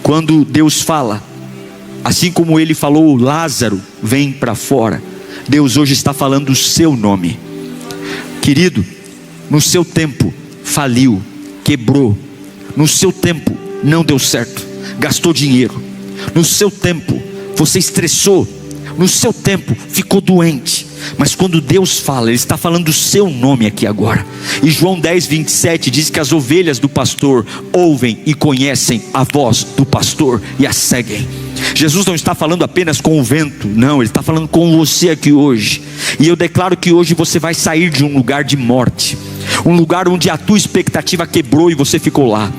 A: Quando Deus fala, assim como Ele falou: Lázaro, vem para fora, Deus hoje está falando o seu nome. Querido, no seu tempo faliu, quebrou. No seu tempo não deu certo, gastou dinheiro. No seu tempo você estressou. No seu tempo ficou doente. Mas quando Deus fala, Ele está falando o seu nome aqui agora. E João 10, 27 diz que as ovelhas do pastor ouvem e conhecem a voz do pastor e a seguem. Jesus não está falando apenas com o vento, não, Ele está falando com você aqui hoje. E eu declaro que hoje você vai sair de um lugar de morte, um lugar onde a tua expectativa quebrou e você ficou lá.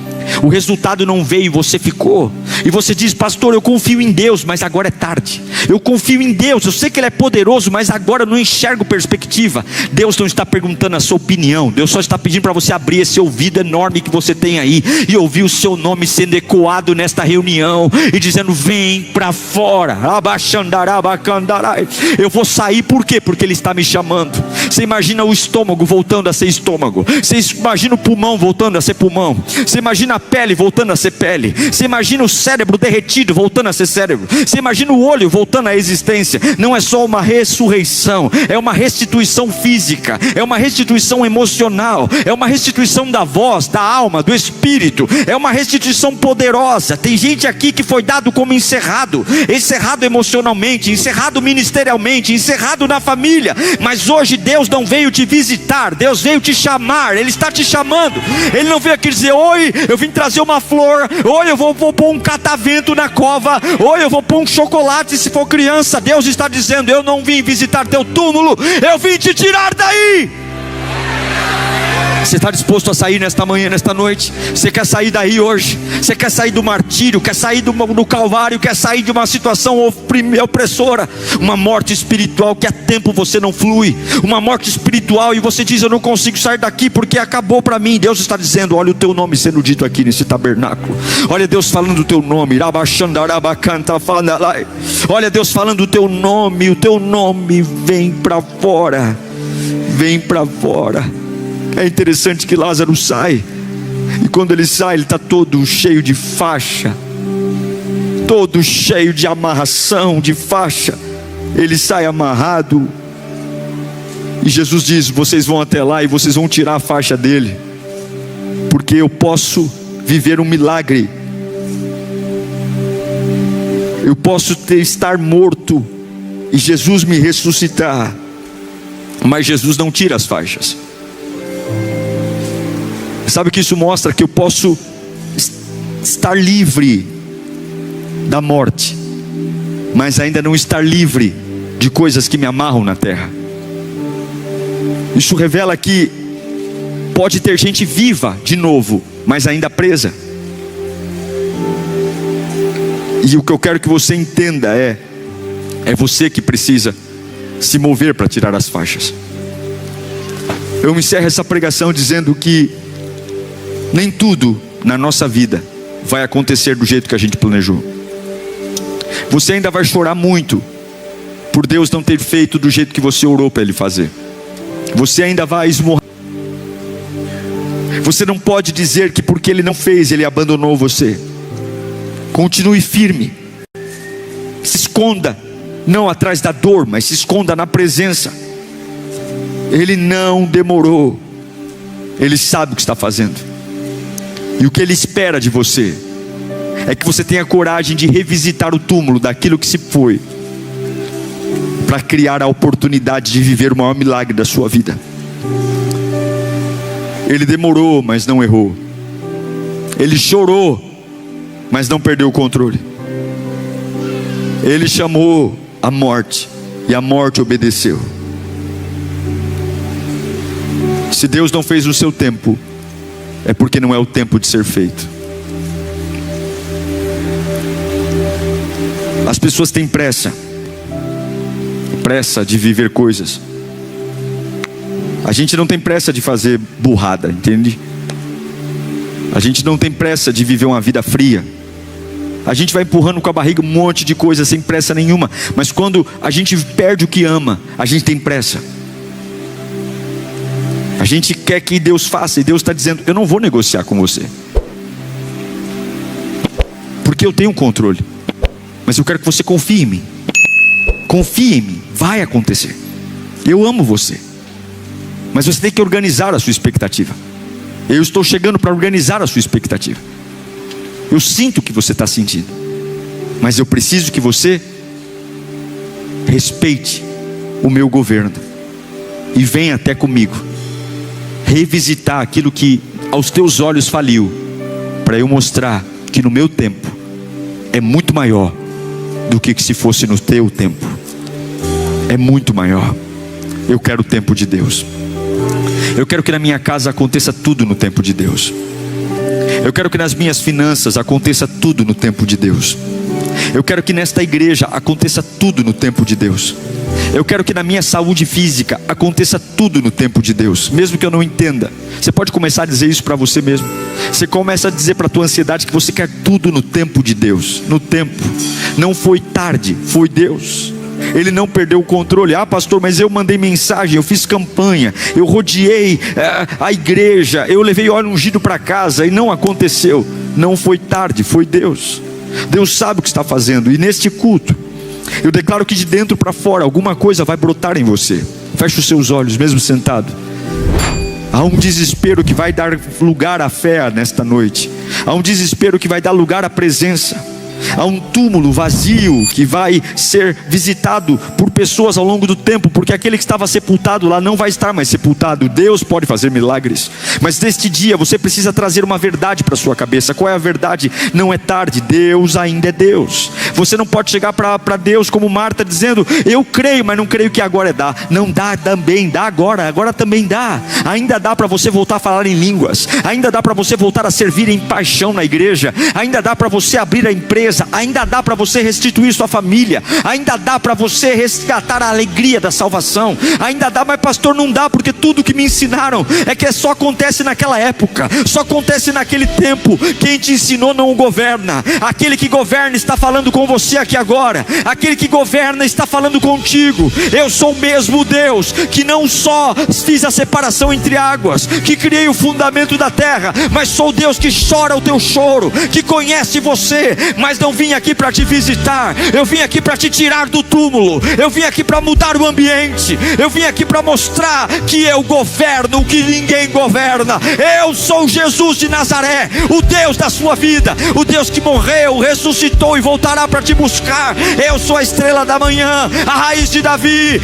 A: O resultado não veio e você ficou. E você diz: pastor, eu confio em Deus, mas agora é tarde. Eu confio em Deus, eu sei que Ele é poderoso, mas agora eu não enxergo perspectiva. Deus não está perguntando a sua opinião. Deus só está pedindo para você abrir esse ouvido enorme que você tem aí e ouvir o seu nome sendo ecoado nesta reunião e dizendo: vem para fora. Eu vou sair, por quê? Porque Ele está me chamando. Você imagina o estômago voltando a ser estômago. Você imagina o pulmão voltando a ser pulmão. Você imagina a pele voltando a ser pele. Você imagina o cérebro derretido voltando a ser cérebro. Você imagina o olho voltando à existência. Não é só uma ressurreição, é uma restituição física, é uma restituição emocional, é uma restituição da voz, da alma, do espírito. É uma restituição poderosa. Tem gente aqui que foi dado como encerrado emocionalmente, encerrado ministerialmente, encerrado na família. Mas hoje Deus não veio te visitar, Deus veio te chamar. Ele está te chamando. Ele não veio aqui dizer: oi, eu vim trazer uma flor, oi, eu vou pôr um catavento na cova, oi, eu vou pôr um chocolate se for criança. Deus está dizendo: eu não vim visitar teu túmulo, eu vim te tirar daí. Você está disposto a sair nesta manhã, nesta noite? Você quer sair daí hoje? Você quer sair do martírio? Quer sair do calvário? Quer sair de uma situação opressora? Uma morte espiritual que há tempo você não flui. Uma morte espiritual e você diz: eu não consigo sair daqui porque acabou para mim. Deus está dizendo: olha o teu nome sendo dito aqui nesse tabernáculo. Olha Deus falando o teu nome. Olha Deus falando o teu nome. O teu nome vem para fora. Vem para fora. É interessante que Lázaro sai, e quando ele sai, ele está todo cheio de faixa, todo cheio de amarração, de faixa, ele sai amarrado. E Jesus diz: vocês vão até lá e vocês vão tirar a faixa dele, porque eu posso viver um milagre. Eu posso estar morto e Jesus me ressuscitar, mas Jesus não tira as faixas. Sabe o que isso mostra? Que eu posso estar livre da morte, mas ainda não estar livre de coisas que me amarram na terra. Isso revela que pode ter gente viva de novo, mas ainda presa. E o que eu quero que você entenda é você que precisa se mover para tirar as faixas. Eu encerro essa pregação dizendo que nem tudo na nossa vida vai acontecer do jeito que a gente planejou. Você ainda vai chorar muito por Deus não ter feito do jeito que você orou para Ele fazer. Você ainda vai esmorrar. Você não pode dizer que porque Ele não fez, Ele abandonou você. Continue firme. Se esconda, não atrás da dor, mas se esconda na presença. Ele não demorou. Ele sabe o que está fazendo. E o que Ele espera de você é que você tenha coragem de revisitar o túmulo daquilo que se foi, para criar a oportunidade de viver o maior milagre da sua vida. Ele demorou, mas não errou. Ele chorou, mas não perdeu o controle. Ele chamou a morte, e a morte obedeceu. Se Deus não fez o seu tempo, é porque não é o tempo de ser feito. As pessoas têm pressa de viver coisas. A gente não tem pressa de fazer burrada, entende? A gente não tem pressa de viver uma vida fria. A gente vai empurrando com a barriga um monte de coisa sem pressa nenhuma. Mas quando a gente perde o que ama, a gente tem pressa. A gente quer que Deus faça, e Deus está dizendo: eu não vou negociar com você, porque eu tenho controle. Mas eu quero que você confie em mim. Confie em mim, vai acontecer. Eu amo você, mas você tem que organizar a sua expectativa. Eu estou chegando para organizar a sua expectativa. Eu sinto o que você está sentindo, mas eu preciso que você respeite o meu governo e venha até comigo revisitar aquilo que aos teus olhos faliu, para eu mostrar que no meu tempo é muito maior do que se fosse no teu tempo. É muito maior. Eu quero o tempo de Deus. Eu quero que na minha casa aconteça tudo no tempo de Deus. Eu quero que nas minhas finanças aconteça tudo no tempo de Deus. Eu quero que nesta igreja aconteça tudo no tempo de Deus. Eu quero que na minha saúde física aconteça tudo no tempo de Deus, mesmo que eu não entenda. Você pode começar a dizer isso para você mesmo. Você começa a dizer para a tua ansiedade que você quer tudo no tempo de Deus. No tempo. Não foi tarde, foi Deus. Ele não perdeu o controle. Ah, pastor, mas eu mandei mensagem, eu fiz campanha, eu rodeei a igreja, eu levei óleo ungido para casa e não aconteceu. Não foi tarde, foi Deus. Deus sabe o que está fazendo. E neste culto eu declaro que de dentro para fora alguma coisa vai brotar em você. Feche os seus olhos, mesmo sentado. Há um desespero que vai dar lugar à fé nesta noite. Há um desespero que vai dar lugar à presença. Há um túmulo vazio que vai ser visitado por pessoas ao longo do tempo, porque aquele que estava sepultado lá não vai estar mais sepultado. Deus pode fazer milagres, mas neste dia você precisa trazer uma verdade para a sua cabeça. Qual é a verdade? Não é tarde, Deus ainda é Deus. Você não pode chegar para Deus como Marta dizendo: eu creio, mas não creio que agora dá. Não dá também, dá agora também dá. Ainda dá para você voltar a falar em línguas, ainda dá para você voltar a servir em paixão na igreja, ainda dá para você abrir a empresa, ainda dá para você restituir sua família, ainda dá para você resgatar a alegria da salvação, ainda dá. Mas pastor, não dá, porque tudo que me ensinaram é que só acontece naquela época, só acontece naquele tempo. Quem te ensinou não governa. Aquele que governa está falando com você aqui agora. Aquele que governa está falando contigo. Eu sou o mesmo Deus que não só fiz a separação entre águas, que criei o fundamento da terra, mas sou o Deus que chora o teu choro, que conhece você, mas não vim aqui para te visitar, eu vim aqui para te tirar do túmulo, eu vim aqui para mudar o ambiente, eu vim aqui para mostrar que eu governo o que ninguém governa. Eu sou Jesus de Nazaré, o Deus da sua vida, o Deus que morreu, ressuscitou e voltará para te buscar. Eu sou a estrela da manhã, a raiz de Davi,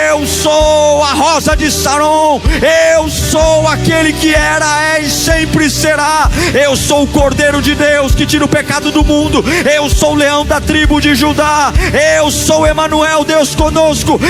A: eu sou a rosa de Saron, eu sou aquele que era, é e sempre será. Eu sou o Cordeiro de Deus que tira o pecado do mundo, eu sou o leão da tribo de Judá, eu sou Emanuel, Deus conosco,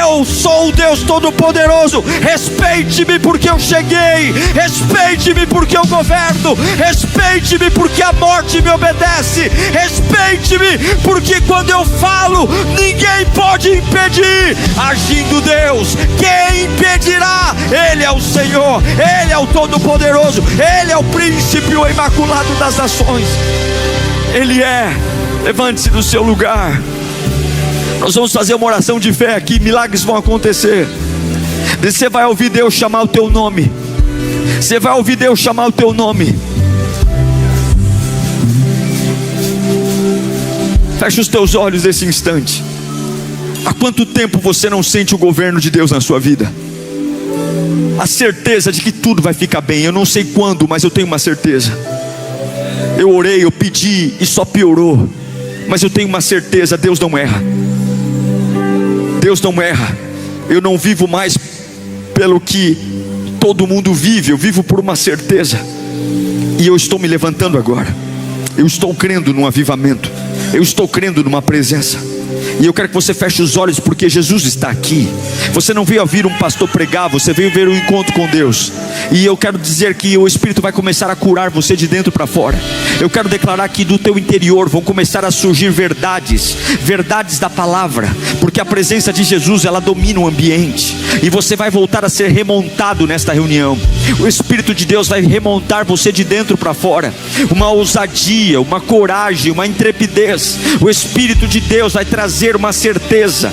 A: eu sou o Deus Todo-Poderoso. Respeite-me porque eu cheguei, respeite-me porque eu governo, respeite-me porque a morte me obedece, respeite-me porque quando eu falo ninguém pode impedir. Agindo Deus, quem impedirá? Ele é o Senhor, Ele é o Todo-Poderoso, Ele é o príncipe, o imaculado das nações. Ele é. Levante-se do seu lugar. Nós vamos fazer uma oração de fé aqui, milagres vão acontecer. Você vai ouvir Deus chamar o teu nome. Você vai ouvir Deus chamar o teu nome. Feche os teus olhos nesse instante. Há quanto tempo você não sente o governo de Deus na sua vida? A certeza de que tudo vai ficar bem. Eu não sei quando, mas eu tenho uma certeza. Eu orei, eu pedi e só piorou. Mas eu tenho uma certeza, Deus não erra. Deus não erra. Eu não vivo mais pelo que todo mundo vive, eu vivo por uma certeza. E eu estou me levantando agora. Eu estou crendo num avivamento. Eu estou crendo numa presença. E eu quero que você feche os olhos, porque Jesus está aqui. Você não veio ouvir um pastor pregar, você veio ver um encontro com Deus. E eu quero dizer que o Espírito vai começar a curar você de dentro para fora. Eu quero declarar que do teu interior vão começar a surgir verdades, verdades da palavra, porque a presença de Jesus, ela domina o ambiente. E você vai voltar a ser remontado nesta reunião. O Espírito de Deus vai remontar você de dentro para fora. Uma ousadia, uma coragem, uma intrepidez. O Espírito de Deus vai trazer uma certeza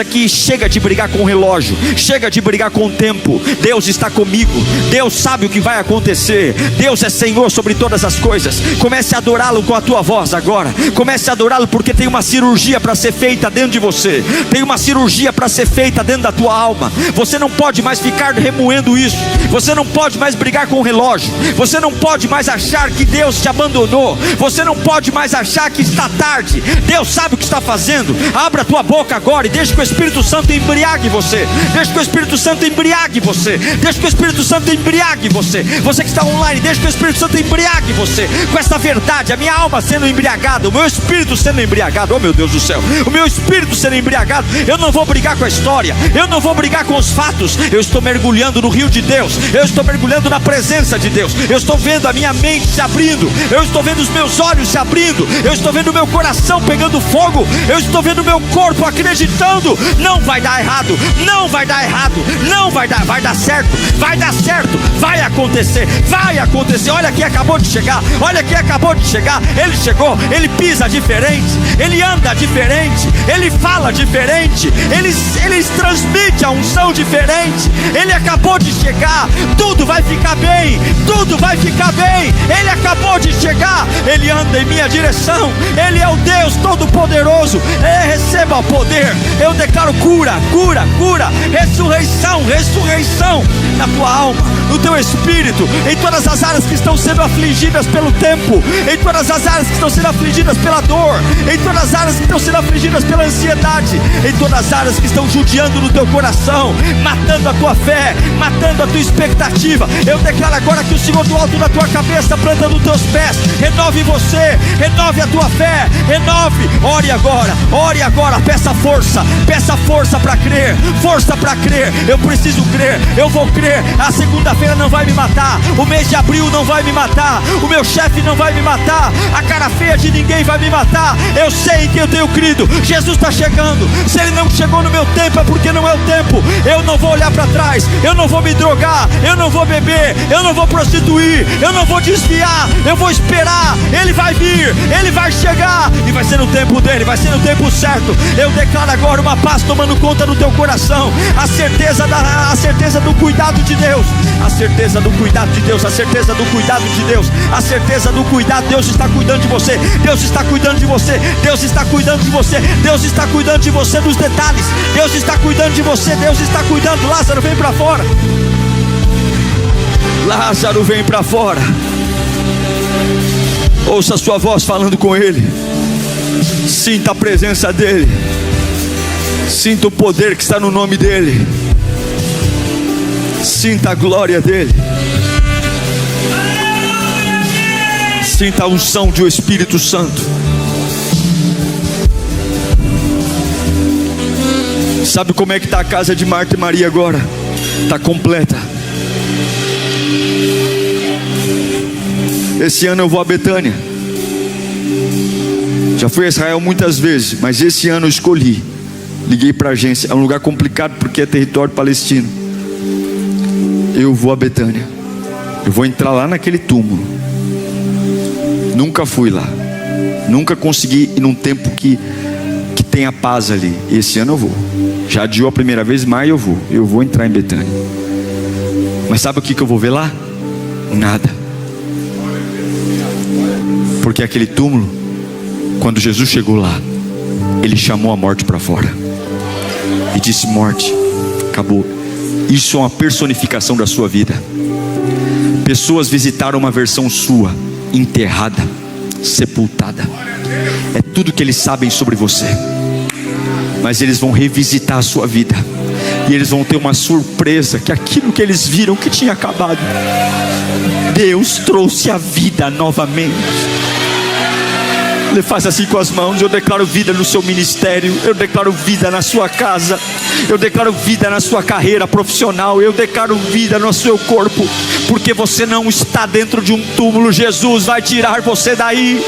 A: que chega de brigar com o relógio, chega de brigar com o tempo. Deus está comigo, Deus sabe o que vai acontecer, Deus é Senhor sobre todas as coisas. Comece a adorá-lo com a tua voz agora. Comece a adorá-lo, porque tem uma cirurgia para ser feita dentro de você, tem uma cirurgia para ser feita dentro da tua alma. Você não pode mais ficar remoendo isso, você não pode mais brigar com o relógio, você não pode mais achar que Deus te abandonou, você não pode mais achar que está tarde. Deus sabe o que está fazendo. Abra a tua boca agora e deixa que o Espírito Santo embriague você. Deixa que o Espírito Santo embriague você. Deixa que o Espírito Santo embriague você. Você que está online, deixa que o Espírito Santo embriague você com essa verdade. A minha alma sendo embriagada, o meu espírito sendo embriagado. Oh meu Deus do céu, o meu espírito sendo embriagado. Eu não vou brigar com a história, eu não vou brigar com os fatos. Eu estou mergulhando no rio de Deus, eu estou mergulhando na presença de Deus. Eu estou vendo a minha mente se abrindo, eu estou vendo os meus olhos se abrindo, eu estou vendo o meu coração pegando fogo, eu estou vendo o meu corpo acreditando. Não vai dar errado, não vai dar errado, não vai dar, vai dar certo, vai dar certo, vai acontecer, vai acontecer. Olha quem acabou de chegar, olha quem acabou de chegar. Ele chegou, ele pisa diferente, ele anda diferente, ele fala diferente, ele transmite a unção diferente. Ele acabou de chegar, tudo vai ficar bem, tudo vai ficar bem. Ele acabou de chegar, ele anda em minha direção, ele é o Deus Todo-Poderoso. Receba o poder. Eu declaro cura, cura, cura, ressurreição, ressurreição na tua alma, no teu espírito, em todas as áreas que estão sendo afligidas pelo tempo, em todas as áreas que estão sendo afligidas pela dor, em todas as áreas que estão sendo afligidas pela ansiedade, em todas as áreas que estão judiando no teu coração, matando a tua fé, matando a tua expectativa. Eu declaro agora que o Senhor do alto da tua cabeça, plantando os teus pés, renove você, renove a tua fé, renove. Ore agora, peça força para crer, força para crer. Eu preciso crer, eu vou crer. A segunda-feira não vai me matar, o mês de abril não vai me matar, o meu chefe não vai me matar, a cara feia de ninguém vai me matar. Eu sei que eu tenho crido, Jesus está chegando. Se Ele não chegou no meu tempo, é porque não é o tempo. Eu não vou olhar para trás, eu não vou me drogar, eu não vou beber, eu não vou prostituir, eu não vou desviar, eu vou esperar. Ele vai vir, Ele vai chegar, e vai ser no tempo dele, vai ser no tempo certo. Eu declaro agora uma paz tomando conta do teu coração, a certeza do cuidado cuidado de Deus, a certeza do cuidado de Deus, a certeza do cuidado de Deus, a certeza do cuidado. Deus está cuidando de você, Deus está cuidando de você, Deus está cuidando de você, Deus está cuidando de você dos detalhes, Deus está cuidando de você, Deus está cuidando. Lázaro, vem para fora. Lázaro, vem para fora. Ouça a sua voz falando com Ele. Sinta a presença dEle. Sinta o poder que está no nome dEle. Sinta a glória dEle. Sinta a unção do Espírito Santo. Sabe como é que está a casa de Marta e Maria agora? Está completa. Esse ano eu vou a Betânia. Já fui a Israel muitas vezes, mas esse ano eu escolhi. Liguei para a agência. É um lugar complicado porque é território palestino. Eu vou a Betânia. Eu vou entrar lá naquele túmulo. Nunca fui lá. Nunca consegui ir num tempo que tenha paz ali. Esse ano eu vou. Já adiou a primeira vez, mas eu vou. Eu vou entrar em Betânia. Mas sabe o que eu vou ver lá? Nada. Porque aquele túmulo, quando Jesus chegou lá, Ele chamou a morte para fora e disse: morte, acabou. Isso é uma personificação da sua vida. Pessoas visitaram uma versão sua, enterrada, sepultada. É tudo que eles sabem sobre você. Mas eles vão revisitar a sua vida, e eles vão ter uma surpresa, que aquilo que eles viram que tinha acabado, Deus trouxe a vida novamente. Ele faz assim com as mãos. Eu declaro vida no seu ministério, eu declaro vida na sua casa, eu declaro vida na sua carreira profissional, eu declaro vida no seu corpo, porque você não está dentro de um túmulo. Jesus vai tirar você daí.